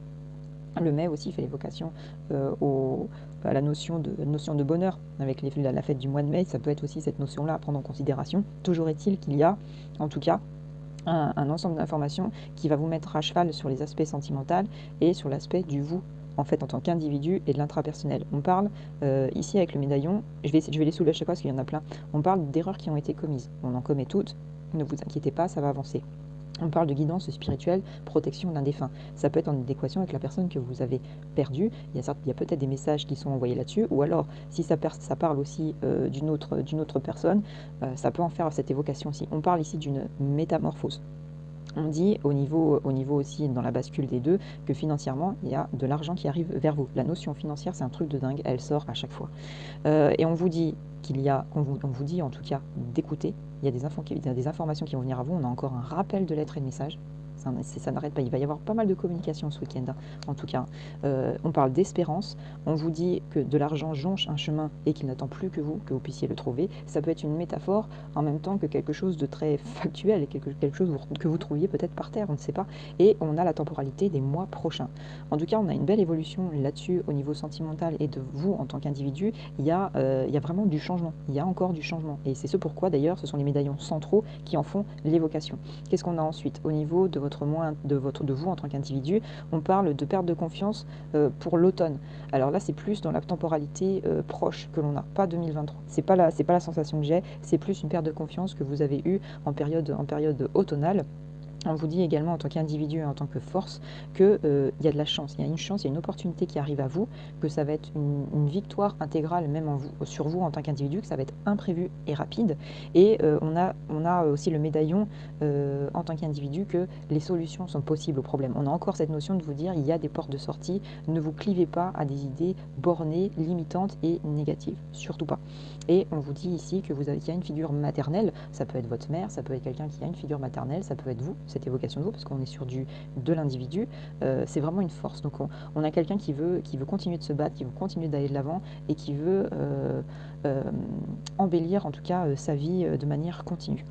Le mai aussi fait évocation à la notion de bonheur avec la fête du mois de mai. Ça peut être aussi cette notion-là à prendre en considération. Toujours est-il qu'il y a, en tout cas, un ensemble d'informations qui va vous mettre à cheval sur les aspects sentimentaux et sur l'aspect du vous, en fait, en tant qu'individu et de l'intrapersonnel. On parle ici avec le médaillon, je vais les soulever à chaque fois parce qu'il y en a plein, on parle d'erreurs qui ont été commises. On en commet toutes, ne vous inquiétez pas, ça va avancer. On parle de guidance spirituelle, protection d'un défunt. Ça peut être en adéquation avec la personne que vous avez perdue. Il y a peut-être des messages qui sont envoyés là-dessus. Ou alors, si ça parle aussi d'une autre personne, ça peut en faire cette évocation aussi. On parle ici d'une métamorphose. On dit au niveau aussi dans la bascule des deux que financièrement, il y a de l'argent qui arrive vers vous. La notion financière, c'est un truc de dingue, elle sort à chaque fois. Et on vous dit on vous dit en tout cas d'écouter. Il y a des informations qui vont venir à vous. On a encore un rappel de lettres et de messages. Ça n'arrête pas. Il va y avoir pas mal de communication ce week-end, en tout cas. On parle d'espérance. On vous dit que de l'argent jonche un chemin et qu'il n'attend plus que vous puissiez le trouver. Ça peut être une métaphore en même temps que quelque chose de très factuel et quelque chose que vous trouviez peut-être par terre, on ne sait pas. Et on a la temporalité des mois prochains. En tout cas, on a une belle évolution là-dessus au niveau sentimental et de vous en tant qu'individu. Il y a vraiment du changement. Il y a encore du changement. Et c'est ce pourquoi, d'ailleurs, ce sont les médaillons centraux qui en font l'évocation. Qu'est-ce qu'on a ensuite au niveau de vous en tant qu'individu? On parle de perte de confiance pour l'automne. Alors là, c'est plus dans la temporalité proche que l'on a, pas 2023. C'est pas la sensation que j'ai, c'est plus une perte de confiance que vous avez eue en période automnale. On vous dit également en tant qu'individu et en tant que force qu'il y a de la chance, il y a une chance, il y a une opportunité qui arrive à vous, que ça va être une victoire intégrale même sur vous en tant qu'individu, que ça va être imprévu et rapide. Et on a aussi le médaillon en tant qu'individu que les solutions sont possibles aux problèmes. On a encore cette notion de vous dire il y a des portes de sortie, ne vous clivez pas à des idées bornées, limitantes et négatives, surtout pas. Et on vous dit ici qu'il y a une figure maternelle, ça peut être votre mère, ça peut être quelqu'un qui a une figure maternelle, ça peut être vous, cette évocation de vous, parce qu'on est sur de l'individu, c'est vraiment une force. Donc on a quelqu'un qui veut continuer de se battre, qui veut continuer d'aller de l'avant et qui veut embellir en tout cas sa vie de manière continue.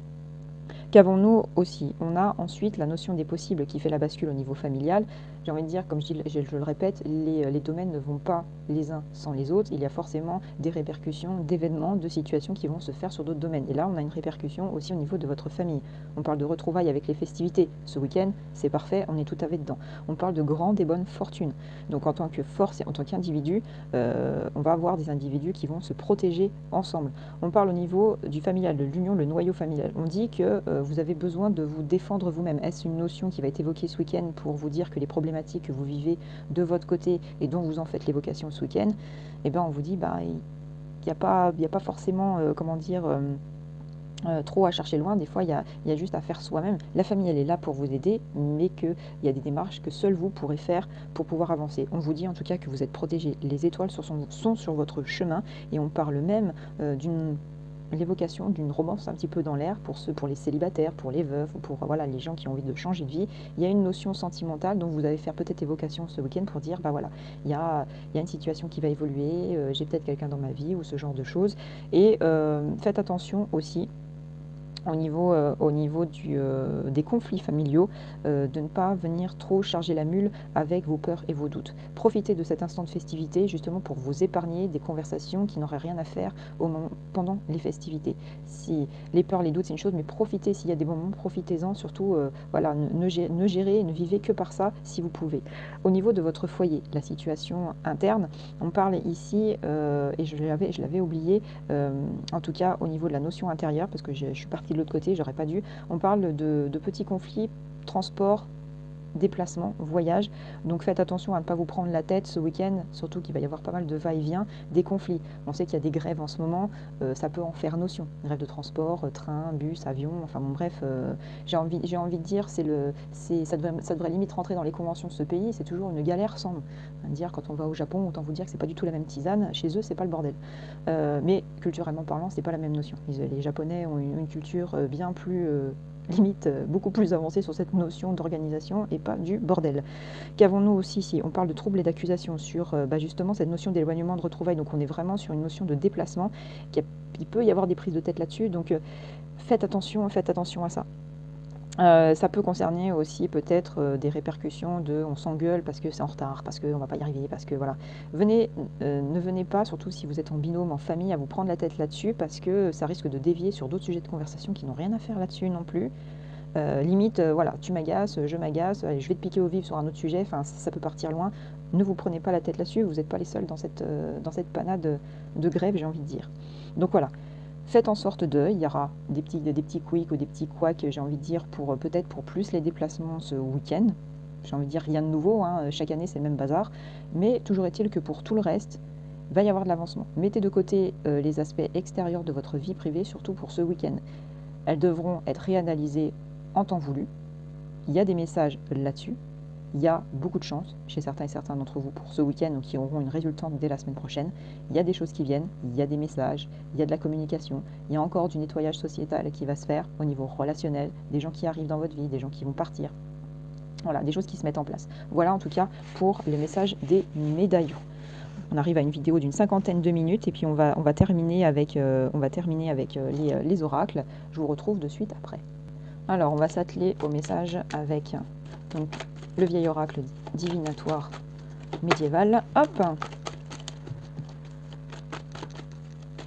Qu'avons-nous aussi? On a ensuite la notion des possibles qui fait la bascule au niveau familial. J'ai envie de dire, comme je le répète, les domaines ne vont pas les uns sans les autres. Il y a forcément des répercussions, d'événements, de situations qui vont se faire sur d'autres domaines. Et là, on a une répercussion aussi au niveau de votre famille. On parle de retrouvailles avec les festivités. Ce week-end, c'est parfait, on est tout à fait dedans. On parle de grandes et bonnes fortunes. Donc en tant que force et en tant qu'individu, on va avoir des individus qui vont se protéger ensemble. On parle au niveau du familial, de l'union, le noyau familial. On dit que vous avez besoin de vous défendre vous-même. Est-ce une notion qui va être évoquée ce week-end pour vous dire que les problématiques que vous vivez de votre côté et dont vous en faites l'évocation ce week-end, eh ben on vous dit il n'y a pas forcément trop à chercher loin. Des fois il y a juste à faire soi-même. La famille elle est là pour vous aider, mais qu'il y a des démarches que seul vous pourrez faire pour pouvoir avancer. On vous dit en tout cas que vous êtes protégé. Les étoiles sont sur votre chemin et on parle même l'évocation d'une romance un petit peu dans l'air pour les célibataires, pour les veufs, ou pour les gens qui ont envie de changer de vie. Il y a une notion sentimentale dont vous allez faire peut-être évocation ce week-end pour dire, il y a une situation qui va évoluer, j'ai peut-être quelqu'un dans ma vie, ou ce genre de choses. Et faites attention aussi au niveau des conflits familiaux, de ne pas venir trop charger la mule avec vos peurs et vos doutes. Profitez de cet instant de festivité justement pour vous épargner des conversations qui n'auraient rien à faire pendant les festivités. Si les peurs, les doutes, c'est une chose, mais profitez, s'il y a des moments, profitez-en, surtout, ne gérez, ne vivez que par ça si vous pouvez. Au niveau de votre foyer, la situation interne, on parle ici, et je l'avais oublié, en tout cas au niveau de la notion intérieure, parce que je suis partie de l'autre côté, j'aurais pas dû. On parle de petits conflits, transport, déplacement, voyage. Donc faites attention à ne pas vous prendre la tête ce week-end, surtout qu'il va y avoir pas mal de va-et-vient, des conflits. On sait qu'il y a des grèves en ce moment, ça peut en faire notion. Grève de transport, train, bus, avion, enfin bon bref, j'ai envie de dire, ça devrait limite rentrer dans les conventions de ce pays, c'est toujours une galère sans nom. Dire quand on va au Japon, autant vous dire que c'est pas du tout la même tisane, chez eux c'est pas le bordel. Mais culturellement parlant, c'est pas la même notion. Les Japonais ont une culture bien plus limite beaucoup plus avancée sur cette notion d'organisation et pas du bordel. Qu'avons-nous aussi ici? On parle de troubles et d'accusations sur justement cette notion d'éloignement, de retrouvailles, donc on est vraiment sur une notion de déplacement, il peut y avoir des prises de tête là-dessus, donc faites attention à ça. Ça peut concerner aussi peut-être des répercussions de on s'engueule parce que c'est en retard, parce qu'on ne va pas y arriver, parce que voilà. Ne venez pas, surtout si vous êtes en binôme, en famille, à vous prendre la tête là-dessus parce que ça risque de dévier sur d'autres sujets de conversation qui n'ont rien à faire là-dessus non plus. Limite, voilà, tu m'agaces, je m'agace, allez, je vais te piquer au vif sur un autre sujet, enfin ça peut partir loin. Ne vous prenez pas la tête là-dessus, vous n'êtes pas les seuls dans cette panade de grève, j'ai envie de dire. Donc voilà. Faites en sorte il y aura des petits quicks ou des petits couacs, j'ai envie de dire, peut-être pour plus les déplacements ce week-end. J'ai envie de dire rien de nouveau, hein, chaque année c'est le même bazar. Mais toujours est-il que pour tout le reste, il va y avoir de l'avancement. Mettez de côté les aspects extérieurs de votre vie privée, surtout pour ce week-end. Elles devront être réanalysées en temps voulu. Il y a des messages là-dessus. Il y a beaucoup de chance chez certains et certains d'entre vous pour ce week-end ou qui auront une résultante dès la semaine prochaine. Il y a des choses qui viennent, il y a des messages, il y a de la communication, il y a encore du nettoyage sociétal qui va se faire au niveau relationnel, des gens qui arrivent dans votre vie, des gens qui vont partir. Voilà, des choses qui se mettent en place. Voilà en tout cas pour les messages des médaillons. On arrive à une vidéo d'une 50aine de minutes et puis on va terminer avec, les oracles. Je vous retrouve de suite après. Alors on va s'atteler au message avec donc, le vieil oracle divinatoire médiéval. Hop!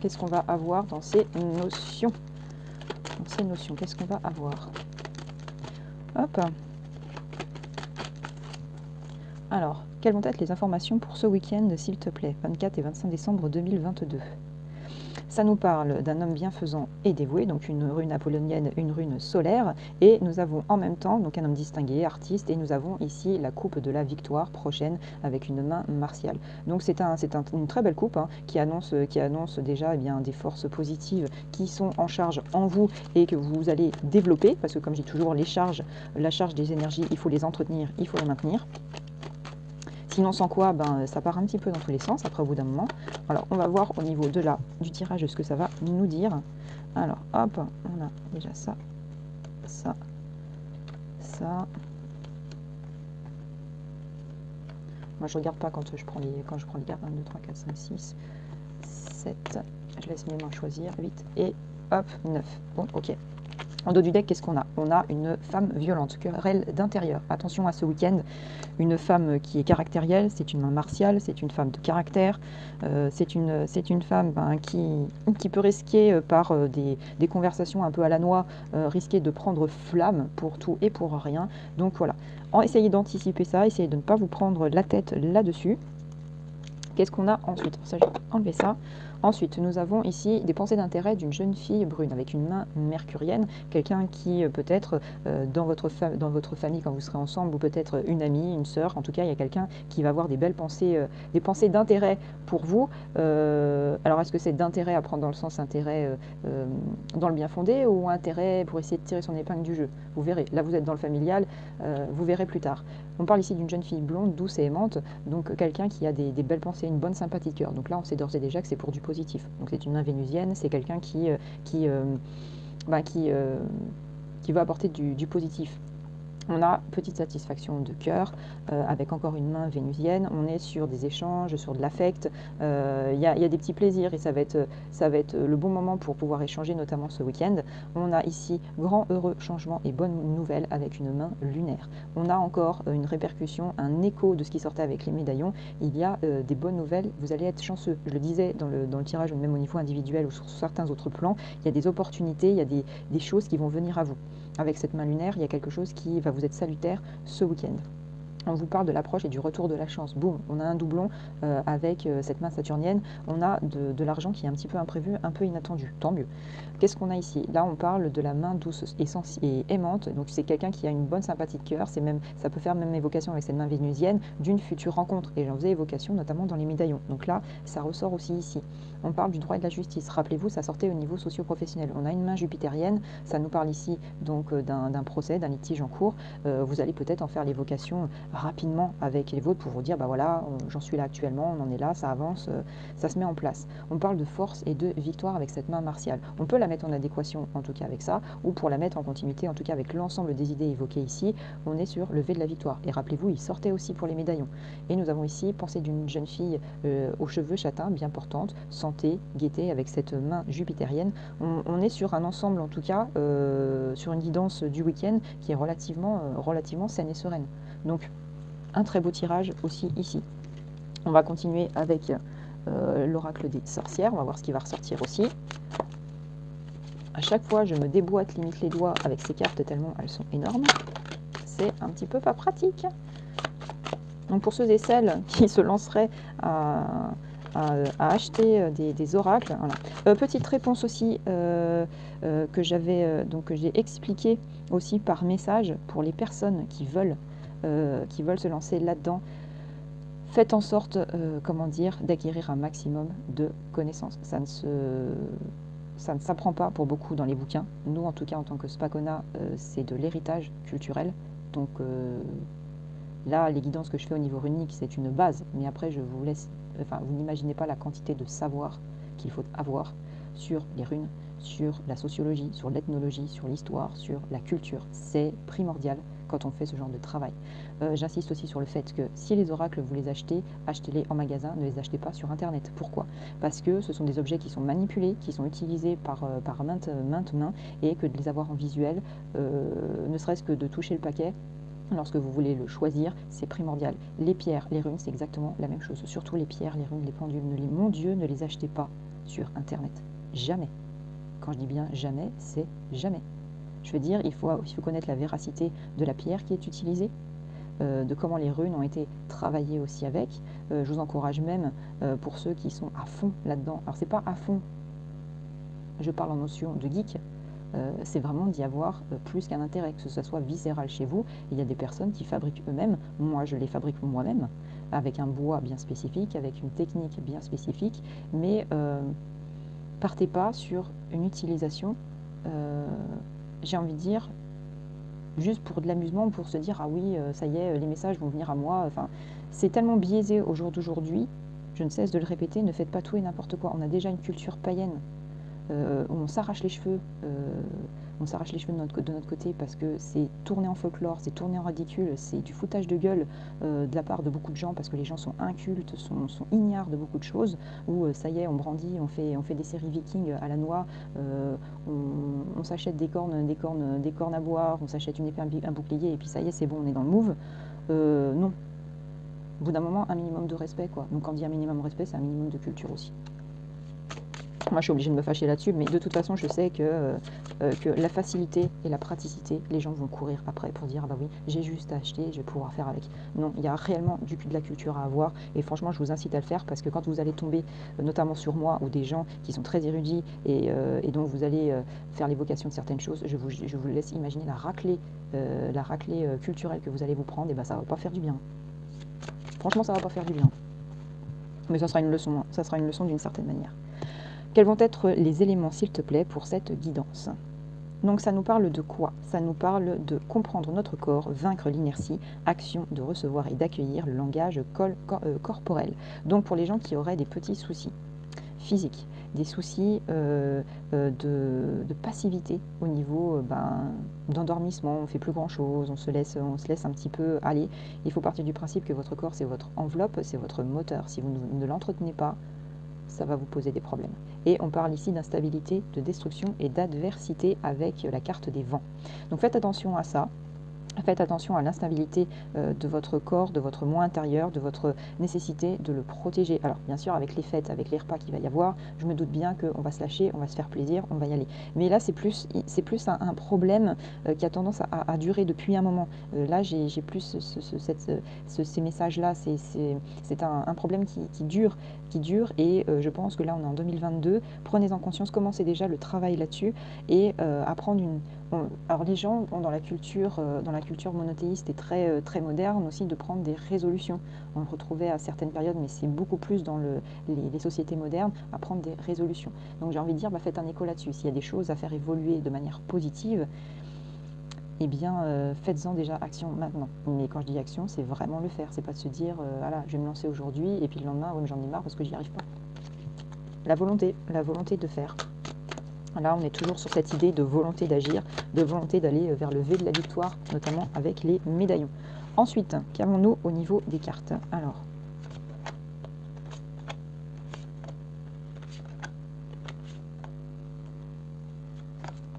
Qu'est-ce qu'on va avoir dans ces notions? Qu'est-ce qu'on va avoir? Hop! Alors, quelles vont être les informations pour ce week-end, s'il te plaît, 24 et 25 décembre 2022? Ça nous parle d'un homme bienfaisant et dévoué, donc une rune apollonienne, une rune solaire, et nous avons en même temps donc un homme distingué, artiste, et nous avons ici la coupe de la victoire prochaine avec une main martiale. Donc c'est une très belle coupe hein, qui annonce déjà des forces positives qui sont en charge en vous et que vous allez développer, parce que comme je dis toujours, la charge des énergies, il faut les entretenir, il faut les maintenir. Sinon, sans quoi, ça part un petit peu dans tous les sens, après au bout d'un moment. Alors, on va voir au niveau du tirage ce que ça va nous dire. Alors, hop, on a déjà ça. Moi, je regarde pas quand je prends les cartes. 1, 2, 3, 4, 5, 6, 7. Je laisse mes mains choisir. 8 et hop, 9. Bon, ok. En dos du deck, qu'est-ce qu'on a? On a une femme violente, querelle d'intérieur. Attention à ce week-end, une femme qui est caractérielle, c'est une main martiale, c'est une femme de caractère, c'est une femme qui peut risquer par des conversations un peu à la noix, risquer de prendre flamme pour tout et pour rien. Donc voilà, essayez d'anticiper ça, essayez de ne pas vous prendre la tête là-dessus. Qu'est-ce qu'on a ensuite? Ça, je vais enlever ça. Ensuite, nous avons ici des pensées d'intérêt d'une jeune fille brune avec une main mercurienne, quelqu'un qui peut-être dans votre famille quand vous serez ensemble, ou peut-être une amie, une sœur, en tout cas il y a quelqu'un qui va avoir des belles pensées, des pensées d'intérêt pour vous. Alors est-ce que c'est d'intérêt à prendre dans le sens intérêt dans le bien fondé ou intérêt pour essayer de tirer son épingle du jeu? Vous verrez, là vous êtes dans le familial, vous verrez plus tard. On parle ici d'une jeune fille blonde, douce et aimante, donc quelqu'un qui a des belles pensées, une bonne sympathie de cœur. Donc là on sait d'ores et déjà que c'est pour du positif. Donc c'est une main vénusienne, c'est quelqu'un qui va apporter du positif. On a petite satisfaction de cœur avec encore une main vénusienne. On est sur des échanges, sur de l'affect. Il y a des petits plaisirs et ça va être le bon moment pour pouvoir échanger, notamment ce week-end. On a ici grand heureux changement et bonne nouvelle avec une main lunaire. On a encore une répercussion, un écho de ce qui sortait avec les médaillons. Il y a des bonnes nouvelles. Vous allez être chanceux. Je le disais dans le tirage, même au niveau individuel ou sur certains autres plans, il y a des opportunités, il y a des choses qui vont venir à vous. Avec cette main lunaire, il y a quelque chose qui va vous être salutaire ce week-end. On vous parle de l'approche et du retour de la chance. Boum, on a un doublon avec cette main saturnienne. On a de l'argent qui est un petit peu imprévu, un peu inattendu. Tant mieux. Qu'est-ce qu'on a ici? Là, on parle de la main douce et aimante. Donc, c'est quelqu'un qui a une bonne sympathie de cœur. Ça peut faire même évocation avec cette main vénusienne d'une future rencontre. Et j'en faisais évocation notamment dans les médaillons. Donc là, ça ressort aussi ici. On parle du droit et de la justice. Rappelez-vous, ça sortait au niveau socio-professionnel. On a une main jupitérienne. Ça nous parle ici donc d'un procès, d'un litige en cours. Vous allez peut-être en faire l'évocation rapidement avec les vôtres pour vous dire, bah voilà, j'en suis là actuellement, on en est là, ça avance, ça se met en place. On parle de force et de victoire avec cette main martiale. On peut la mettre en adéquation en tout cas avec ça, ou pour la mettre en continuité en tout cas avec l'ensemble des idées évoquées ici, on est sur le V de la victoire. Et rappelez-vous, il sortait aussi pour les médaillons. Et nous avons ici pensée d'une jeune fille aux cheveux châtains, bien portante, santé, gaieté, avec cette main jupitérienne. On est sur un ensemble en tout cas, sur une guidance du week-end qui est relativement saine et sereine. Donc, un très beau tirage aussi ici. On va continuer avec l'oracle des sorcières. On va voir ce qui va ressortir aussi. À chaque fois, je me déboîte limite les doigts avec ces cartes tellement elles sont énormes. C'est un petit peu pas pratique. Donc pour ceux et celles qui se lanceraient à acheter des oracles. Voilà. Petite réponse aussi que j'ai expliqué aussi par message pour les personnes qui veulent se lancer là-dedans. Faites en sorte, d'acquérir un maximum de connaissances. Ça ne s'apprend pas pour beaucoup dans les bouquins. Nous, en tout cas, en tant que Spakona, c'est de l'héritage culturel. Donc là, les guidances que je fais au niveau runique, c'est une base. Mais après, je vous laisse... Enfin, vous n'imaginez pas la quantité de savoir qu'il faut avoir sur les runes, sur la sociologie, sur l'ethnologie, sur l'histoire, sur la culture. C'est primordial quand on fait ce genre de travail. J'insiste aussi sur le fait que si les oracles, vous les achetez, achetez-les en magasin, ne les achetez pas sur Internet. Pourquoi? Parce que ce sont des objets qui sont manipulés, qui sont utilisés par maintes mains, et que de les avoir en visuel, ne serait-ce que de toucher le paquet, lorsque vous voulez le choisir, c'est primordial. Les pierres, les runes, c'est exactement la même chose. Surtout les pierres, les runes, les pendules. Mon Dieu, ne les achetez pas sur Internet. Jamais. Quand je dis bien jamais, c'est jamais. Je veux dire, il faut connaître la véracité de la pierre qui est utilisée, de comment les runes ont été travaillées aussi avec. Je vous encourage même, pour ceux qui sont à fond là-dedans, alors c'est pas à fond, je parle en notion de geek, c'est vraiment d'y avoir plus qu'un intérêt, que ce soit viscéral chez vous. Il y a des personnes qui fabriquent eux-mêmes, moi je les fabrique moi-même, avec un bois bien spécifique, avec une technique bien spécifique, mais partez pas sur une utilisation, j'ai envie de dire, juste pour de l'amusement, pour se dire, ah oui, ça y est, les messages vont venir à moi. Enfin, c'est tellement biaisé au jour d'aujourd'hui, je ne cesse de le répéter, ne faites pas tout et n'importe quoi. On a déjà une culture païenne où on s'arrache les cheveux, de notre côté parce que c'est tourné en folklore, c'est tourné en ridicule, c'est du foutage de gueule de la part de beaucoup de gens parce que les gens sont incultes, sont ignares de beaucoup de choses, où ça y est, on brandit, on fait des séries vikings à la noix, on s'achète des cornes à boire, on s'achète une épée, un bouclier, et puis ça y est, c'est bon, on est dans le move. Non. Au bout d'un moment, un minimum de respect, quoi. Donc quand on dit un minimum de respect, c'est un minimum de culture aussi. Moi, je suis obligée de me fâcher là-dessus, mais de toute façon, je sais que la facilité et la praticité, les gens vont courir après pour dire, ah bah oui, j'ai juste à acheter, je vais pouvoir faire avec. Non, il y a réellement de la culture à avoir, et franchement, je vous incite à le faire, parce que quand vous allez tomber, notamment sur moi, ou des gens qui sont très érudits, et dont vous allez faire l'évocation de certaines choses, je vous laisse imaginer la raclée culturelle que vous allez vous prendre, et bah ça va pas faire du bien. Franchement, ça va pas faire du bien. Mais ça sera une leçon, ça sera une leçon d'une certaine manière. Quels vont être les éléments, s'il te plaît, pour cette guidance? Donc ça nous parle de quoi? Ça nous parle de comprendre notre corps, vaincre l'inertie, action de recevoir et d'accueillir le langage corporel. Donc pour les gens qui auraient des petits soucis physiques, des soucis de passivité au niveau d'endormissement, on ne fait plus grand chose, on se laisse un petit peu aller. Il faut partir du principe que votre corps, c'est votre enveloppe, c'est votre moteur. Si vous ne l'entretenez pas, ça va vous poser des problèmes. Et on parle ici d'instabilité, de destruction et d'adversité avec la carte des vents. Donc faites attention à ça. Faites attention à l'instabilité de votre corps, de votre moi intérieur, de votre nécessité de le protéger. Alors bien sûr avec les fêtes, avec les repas qu'il va y avoir, je me doute bien qu'on va se lâcher, on va se faire plaisir, on va y aller. Mais là c'est plus un problème qui a tendance à durer depuis un moment. Là j'ai plus ces messages-là, c'est un problème qui dure et je pense que là on est en 2022. Prenez-en conscience, commencez déjà le travail là-dessus et apprendre alors les gens ont dans la culture monothéiste et très moderne aussi de prendre des résolutions. On le retrouvait à certaines périodes, mais c'est beaucoup plus dans les sociétés modernes à prendre des résolutions. Donc j'ai envie de dire, faites un écho là-dessus. S'il y a des choses à faire évoluer de manière positive, eh bien faites-en déjà action maintenant. Mais quand je dis action, c'est vraiment le faire. C'est pas de se dire, voilà, je vais me lancer aujourd'hui et puis le lendemain, mais j'en ai marre parce que j'y arrive pas. La volonté de faire. Là, on est toujours sur cette idée de volonté d'agir, de volonté d'aller vers le V de la victoire, notamment avec les médaillons. Ensuite, qu'avons-nous au niveau des cartes? Alors,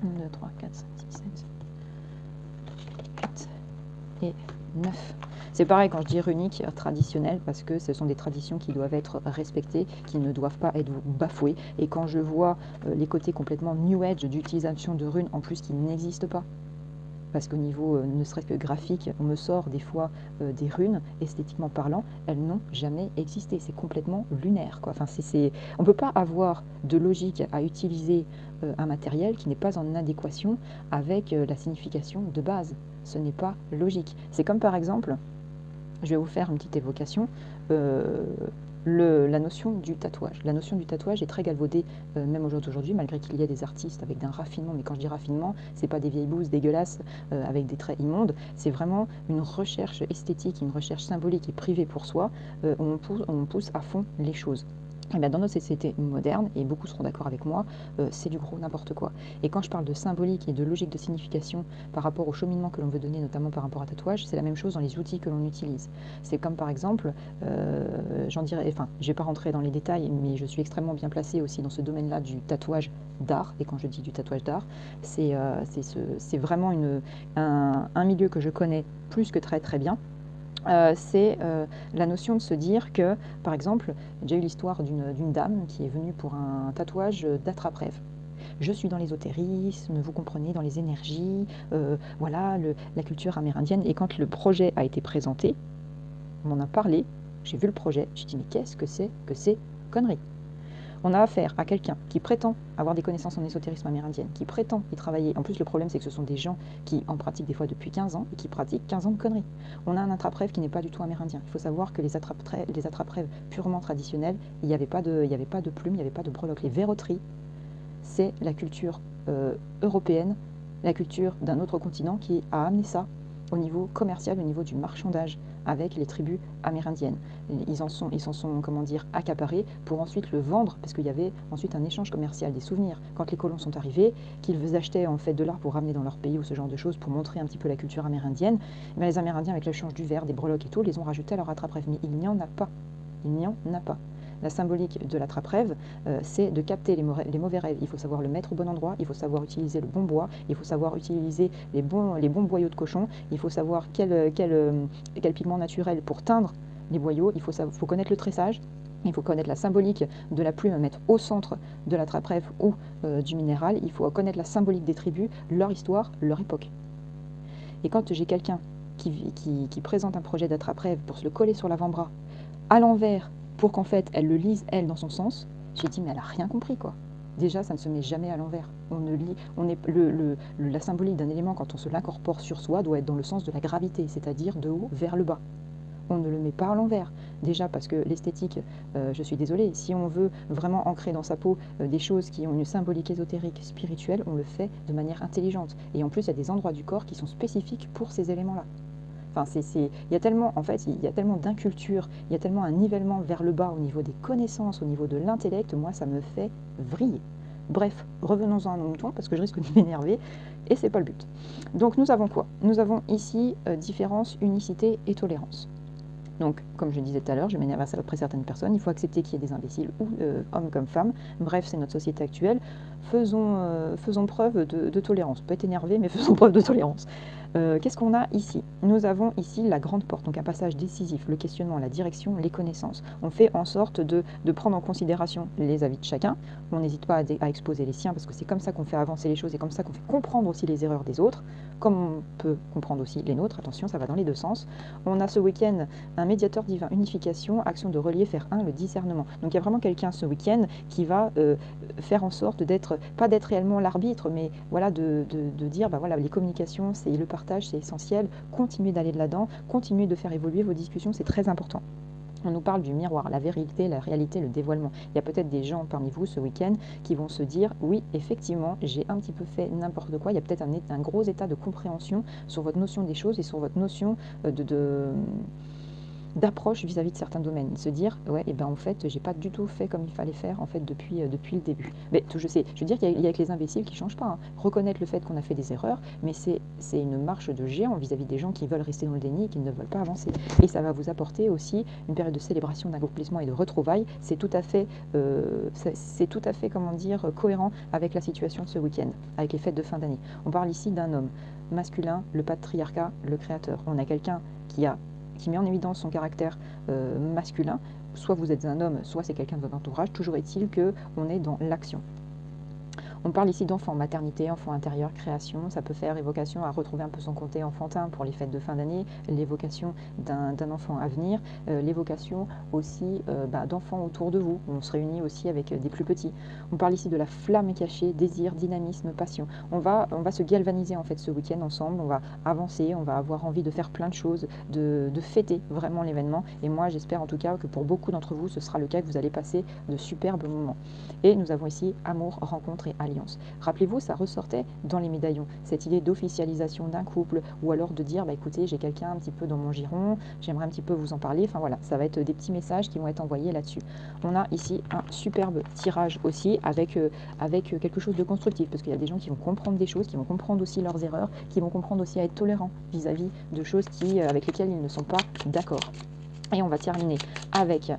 1, 2, 3, 4, 5, 6, 7, 8 et 9. C'est pareil quand je dis runique, traditionnel, parce que ce sont des traditions qui doivent être respectées, qui ne doivent pas être bafouées. Et quand je vois les côtés complètement new age d'utilisation de runes, en plus qui n'existent pas, parce qu'au niveau ne serait-ce que graphique, on me sort des fois des runes, esthétiquement parlant, elles n'ont jamais existé. C'est complètement lunaire, quoi. Enfin, on ne peut pas avoir de logique à utiliser un matériel qui n'est pas en adéquation avec la signification de base. Ce n'est pas logique. C'est comme par exemple, je vais vous faire une petite évocation, la notion du tatouage. La notion du tatouage est très galvaudée, même aujourd'hui, malgré qu'il y ait des artistes avec d'un raffinement. Mais quand je dis raffinement, c'est pas des vieilles bouses dégueulasses avec des traits immondes. C'est vraiment une recherche esthétique, une recherche symbolique et privée pour soi, où on pousse à fond les choses. Eh bien, dans notre société moderne, et beaucoup seront d'accord avec moi, c'est du gros n'importe quoi. Et quand je parle de symbolique et de logique de signification par rapport au cheminement que l'on veut donner, notamment par rapport à tatouage, c'est la même chose dans les outils que l'on utilise. C'est comme par exemple, je ne vais pas rentrer dans les détails, mais je suis extrêmement bien placée aussi dans ce domaine-là du tatouage d'art. Et quand je dis du tatouage d'art, c'est vraiment un milieu que je connais plus que très très bien. C'est la notion de se dire que, par exemple, j'ai eu l'histoire d'une dame qui est venue pour un tatouage d'attrape-rêve. Je suis dans l'ésotérisme, vous comprenez, dans les énergies, voilà, la culture amérindienne. Et quand le projet a été présenté, on m'en a parlé, j'ai vu le projet, j'ai dit mais qu'est-ce que c'est que ces conneries? On a affaire à quelqu'un qui prétend avoir des connaissances en ésotérisme amérindienne, qui prétend y travailler. En plus, le problème, c'est que ce sont des gens qui en pratiquent des fois depuis 15 ans et qui pratiquent 15 ans de conneries. On a un attrape-rêve qui n'est pas du tout amérindien. Il faut savoir que les attrape-rêves purement traditionnels, il n'y avait pas de plumes, il n'y avait pas de breloques. Les verroteries, c'est la culture européenne, la culture d'un autre continent qui a amené ça au niveau commercial, au niveau du marchandage avec les tribus amérindiennes. Ils s'en sont, comment dire, accaparés pour ensuite le vendre, parce qu'il y avait ensuite un échange commercial des souvenirs. Quand les colons sont arrivés, qu'ils achetaient en fait de l'art pour ramener dans leur pays ou ce genre de choses, pour montrer un petit peu la culture amérindienne, les Amérindiens, avec l'échange du verre, des breloques et tout, les ont rajoutés à leur attrape-rêve. Mais il n'y en a pas. Il n'y en a pas. La symbolique de l'attrape-rêve, c'est de capter les mauvais rêves. Il faut savoir le mettre au bon endroit, il faut savoir utiliser le bon bois, il faut savoir utiliser les bons boyaux de cochon, il faut savoir quel pigment naturel pour teindre les boyaux, il faut connaître le tressage, il faut connaître la symbolique de la plume à mettre au centre de l'attrape-rêve ou du minéral, il faut connaître la symbolique des tribus, leur histoire, leur époque. Et quand j'ai quelqu'un qui présente un projet d'attrape-rêve pour se le coller sur l'avant-bras, à l'envers, pour qu'en fait elle le lise elle dans son sens, j'ai dit mais elle a rien compris quoi. Déjà ça ne se met jamais à l'envers. La symbolique d'un élément quand on se l'incorpore sur soi doit être dans le sens de la gravité, c'est-à-dire de haut vers le bas. On ne le met pas à l'envers. Déjà parce que l'esthétique, je suis désolée, si on veut vraiment ancrer dans sa peau des choses qui ont une symbolique ésotérique, spirituelle, on le fait de manière intelligente. Et en plus il y a des endroits du corps qui sont spécifiques pour ces éléments-là. Enfin, il y a tellement, en fait, il y a tellement d'inculture, il y a tellement un nivellement vers le bas au niveau des connaissances, au niveau de l'intellect, moi ça me fait vriller. Bref, revenons-en à nos moutons parce que je risque de m'énerver et c'est pas le but. Donc nous avons quoi? Nous avons ici différence, unicité et tolérance. Donc, comme je disais tout à l'heure, je m'énerve après certaines personnes, il faut accepter qu'il y ait des imbéciles, ou hommes comme femmes. Bref, c'est notre société actuelle. Faisons preuve de tolérance. On peut être énervé, mais faisons preuve de tolérance. Qu'est-ce qu'on a ici? Nous avons ici la grande porte, donc un passage décisif, le questionnement, la direction, les connaissances. On fait en sorte de prendre en considération les avis de chacun. On n'hésite pas à exposer les siens, parce que c'est comme ça qu'on fait avancer les choses et comme ça qu'on fait comprendre aussi les erreurs des autres, comme on peut comprendre aussi les nôtres. Attention, ça va dans les deux sens. On a ce week-end un médiateur divin, unification, action de relier, faire un, le discernement. Donc il y a vraiment quelqu'un ce week-end qui va faire en sorte d'être, pas d'être réellement l'arbitre, mais voilà, de dire, bah voilà, les communications, c'est le partage, c'est essentiel. Continuez d'aller de là-dedans, continuez de faire évoluer vos discussions, c'est très important. On nous parle du miroir, la vérité, la réalité, le dévoilement. Il y a peut-être des gens parmi vous ce week-end qui vont se dire « Oui, effectivement, j'ai un petit peu fait n'importe quoi ». Il y a peut-être un gros état de compréhension sur votre notion des choses et sur votre notion d'approche vis-à-vis de certains domaines, se dire ouais et ben en fait j'ai pas du tout fait comme il fallait faire en fait depuis le début. Mais je sais, je veux dire qu'il y a que les imbéciles qui changent pas, hein. Reconnaître le fait qu'on a fait des erreurs, mais c'est une marche de géant vis-à-vis des gens qui veulent rester dans le déni et qui ne veulent pas avancer. Et ça va vous apporter aussi une période de célébration, d'accomplissement et de retrouvailles. C'est tout à fait comment dire cohérent avec la situation de ce week-end, avec les fêtes de fin d'année. On parle ici d'un homme masculin, le patriarcat, le créateur. On a quelqu'un qui met en évidence son caractère masculin. Soit vous êtes un homme, soit c'est quelqu'un de votre entourage. Toujours est-il qu'on est dans l'action. On parle ici d'enfant, maternité, enfant intérieur, création. Ça peut faire évocation à retrouver un peu son côté enfantin pour les fêtes de fin d'année, l'évocation d'un enfant à venir, l'évocation aussi d'enfants autour de vous. On se réunit aussi avec des plus petits. On parle ici de la flamme cachée, désir, dynamisme, passion. On va se galvaniser en fait ce week-end ensemble. On va avancer, on va avoir envie de faire plein de choses, de fêter vraiment l'événement. Et moi, j'espère en tout cas que pour beaucoup d'entre vous, ce sera le cas, que vous allez passer de superbes moments. Et nous avons ici amour, rencontre et alliance. Rappelez-vous, ça ressortait dans les médaillons, cette idée d'officialisation d'un couple, ou alors de dire, écoutez, j'ai quelqu'un un petit peu dans mon giron, j'aimerais un petit peu vous en parler. Enfin voilà, ça va être des petits messages qui vont être envoyés là-dessus. On a ici un superbe tirage aussi, avec quelque chose de constructif, parce qu'il y a des gens qui vont comprendre des choses, qui vont comprendre aussi leurs erreurs, qui vont comprendre aussi à être tolérants vis-à-vis de choses avec lesquelles ils ne sont pas d'accord. Et on va terminer avec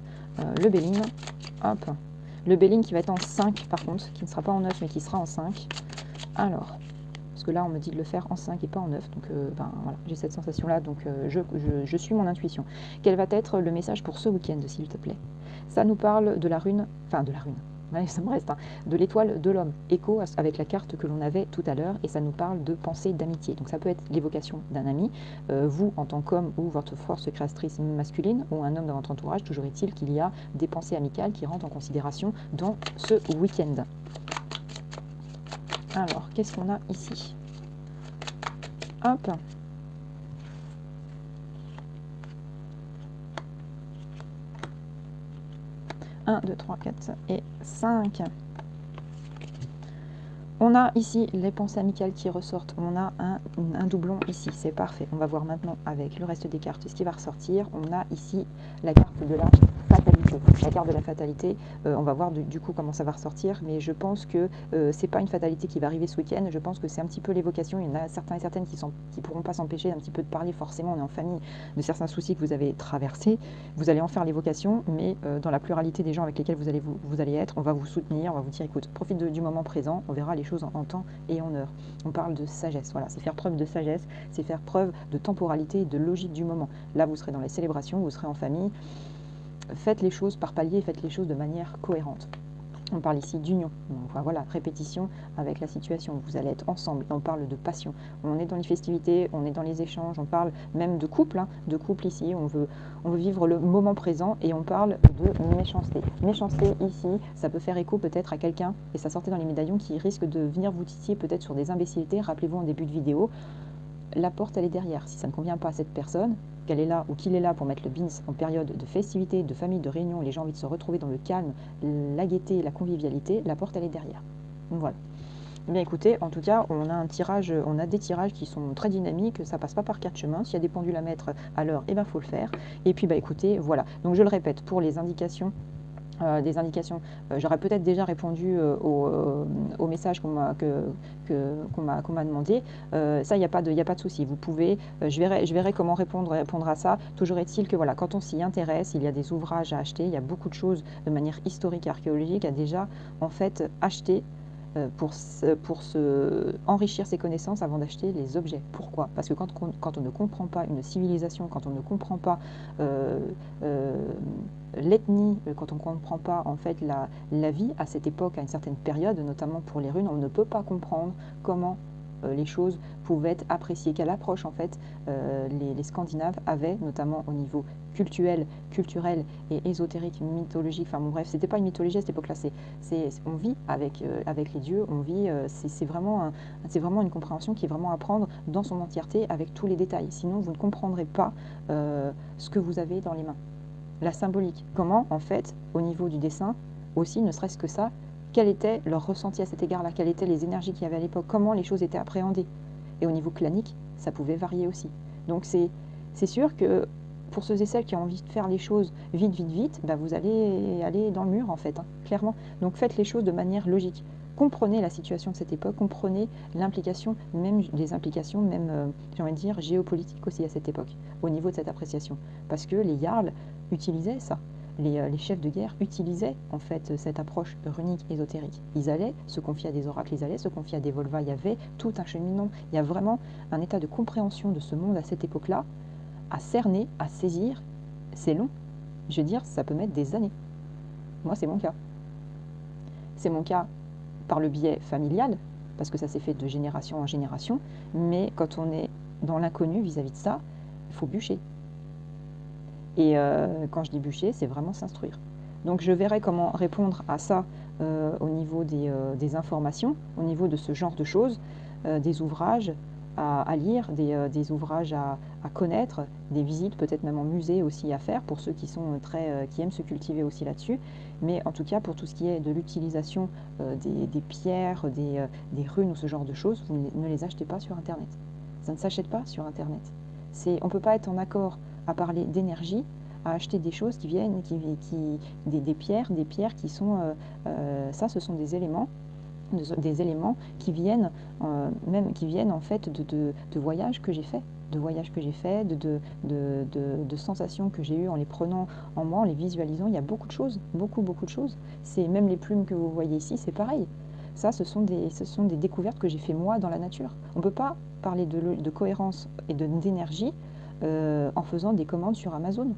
le Béline. Hop. Le Béline qui va être en 5 par contre, qui ne sera pas en 9 mais qui sera en 5. Alors, parce que là on me dit de le faire en 5 et pas en 9, donc voilà, j'ai cette sensation-là, donc je suis mon intuition. Quel va être le message pour ce week-end, s'il te plaît? Ça nous parle de la rune, ouais, ça me reste, de l'étoile de l'homme, écho avec la carte que l'on avait tout à l'heure, et ça nous parle de pensée d'amitié. Donc ça peut être l'évocation d'un ami, vous en tant qu'homme ou votre force créatrice masculine, ou un homme dans votre entourage. Toujours est-il qu'il y a des pensées amicales qui rentrent en considération dans ce week-end. Alors, qu'est-ce qu'on a ici? Hop. Un, 2, 3, 4 et 5. On a ici les pensées amicales qui ressortent. On a un doublon ici, c'est parfait. On va voir maintenant avec le reste des cartes ce qui va ressortir. On a ici la carte de la fatalité. La carte de la fatalité, on va voir du coup comment ça va ressortir, mais je pense que c'est pas une fatalité qui va arriver ce week-end. Je pense que c'est un petit peu l'évocation. Il y en a certains et certaines qui pourront pas s'empêcher d'un petit peu de parler. Forcément, on est en famille, de certains soucis que vous avez traversés. Vous allez en faire l'évocation, mais dans la pluralité des gens avec lesquels vous allez être, on va vous soutenir, on va vous dire écoute, profite du moment présent, on verra les choses en temps et en heure. On parle de sagesse, voilà, c'est faire preuve de sagesse, c'est faire preuve de temporalité et de logique du moment. Là, vous serez dans les célébrations, vous serez en famille. Faites les choses par palier, faites les choses de manière cohérente. On parle ici d'union, donc voilà, répétition avec la situation, vous allez être ensemble, on parle de passion, on est dans les festivités, on est dans les échanges, on parle même de couple, de couple ici, on veut vivre le moment présent et on parle de méchanceté. Méchanceté ici, ça peut faire écho peut-être à quelqu'un, et ça sortait dans les médaillons, qui risque de venir vous titiller peut-être sur des imbécilités. Rappelez-vous en début de vidéo, la porte elle est derrière, si ça ne convient pas à cette personne, qu'elle est là ou qu'il est là pour mettre le bins en période de festivité, de famille, de réunion, les gens ont envie de se retrouver dans le calme, la gaieté, la convivialité, la porte elle est derrière. Donc voilà. Eh bien écoutez, en tout cas, on a des tirages qui sont très dynamiques, ça passe pas par quatre chemins. S'il y a des pendules à mettre à l'heure, eh ben faut le faire. Et puis écoutez, voilà. Donc je le répète, pour les indications, j'aurais peut-être déjà répondu au message qu'on m'a demandé. Ça, il n'y a pas de souci. Vous pouvez, je verrai comment répondre à ça. Toujours est-il que voilà, quand on s'y intéresse, il y a des ouvrages à acheter, il y a beaucoup de choses de manière historique et archéologique à déjà en fait acheter pour se enrichir ses connaissances avant d'acheter les objets. Pourquoi? Parce que quand on ne comprend pas une civilisation, quand on ne comprend pas euh, euh, l'ethnie, quand on ne comprend pas en fait la vie à cette époque, à une certaine période, notamment pour les runes, on ne peut pas comprendre comment les choses pouvaient être appréciées, quelle approche en fait les Scandinaves avaient, notamment au niveau culturel et ésotérique, mythologique. Enfin bon, bref, c'était pas une mythologie à cette époque-là. On vit avec les dieux, on vit. C'est vraiment une compréhension qui est vraiment à prendre dans son entièreté avec tous les détails. Sinon, vous ne comprendrez pas ce que vous avez dans les mains. La symbolique. Comment, en fait, au niveau du dessin, aussi, ne serait-ce que ça, quel était leur ressenti à cet égard-là, quelles étaient les énergies qu'il y avait à l'époque, comment les choses étaient appréhendées. Et au niveau clanique, ça pouvait varier aussi. Donc c'est sûr que pour ceux et celles qui ont envie de faire les choses vite, bah vous allez aller dans le mur en fait, hein, clairement. Donc faites les choses de manière logique. Comprenez la situation de cette époque, comprenez l'implication, même des implications, même j'ai envie de dire géopolitiques aussi à cette époque, au niveau de cette appréciation. Parce que les Jarls utilisaient ça. Les chefs de guerre utilisaient en fait cette approche runique ésotérique. Ils allaient se confier à des oracles, ils allaient se confier à des volvas, il y avait tout un cheminement, il y a vraiment un état de compréhension de ce monde à cette époque-là, à cerner, à saisir, c'est long. Je veux dire, ça peut mettre des années. Moi, c'est mon cas. C'est mon cas par le biais familial, parce que ça s'est fait de génération en génération, mais quand on est dans l'inconnu vis-à-vis de ça, il faut bûcher. Et quand je dis bûcher, c'est vraiment s'instruire. Donc je verrai comment répondre à ça au niveau des informations, au niveau de ce genre de choses, des ouvrages à lire, des ouvrages à connaître, des visites peut-être même en musée aussi à faire pour ceux qui sont qui aiment se cultiver aussi là-dessus. Mais en tout cas pour tout ce qui est de l'utilisation des pierres, des runes ou ce genre de choses, vous ne les achetez pas sur Internet. Ça ne s'achète pas sur Internet. On ne peut pas être en accord à parler d'énergie, à acheter des choses qui viennent, des pierres qui sont, ça ce sont des éléments qui viennent, même qui viennent en fait de voyages que j'ai faits, de sensations que j'ai eues en les prenant en moi, en les visualisant. Il y a beaucoup de choses, beaucoup de choses. C'est même les plumes que vous voyez ici, c'est pareil. Ça, ce sont des découvertes que j'ai fait moi dans la nature. On ne peut pas parler de cohérence et d'énergie en faisant des commandes sur Amazon.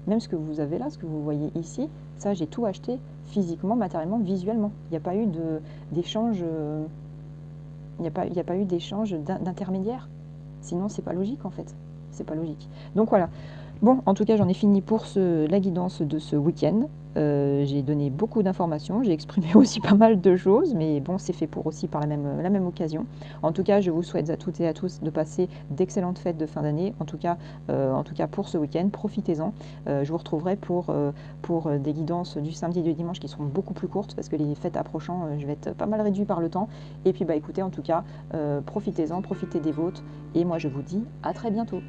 Même ce que vous avez là, ce que vous voyez ici, ça j'ai tout acheté physiquement, matériellement, visuellement. Il n'y a pas eu d'échange, il n'y a pas eu d'échange d'intermédiaire. Sinon c'est pas logique en fait. C'est pas logique. Donc voilà. Bon, en tout cas j'en ai fini pour la guidance de ce week-end. J'ai donné beaucoup d'informations, j'ai exprimé aussi pas mal de choses, mais bon, c'est fait pour aussi par la même occasion. En tout cas, je vous souhaite à toutes et à tous de passer d'excellentes fêtes de fin d'année. En tout cas pour ce week-end, profitez-en. Je vous retrouverai pour des guidances du samedi et du dimanche qui seront beaucoup plus courtes parce que les fêtes approchant, je vais être pas mal réduit par le temps. Et puis bah écoutez, en tout cas, profitez-en, profitez des vôtres. Et moi, je vous dis à très bientôt.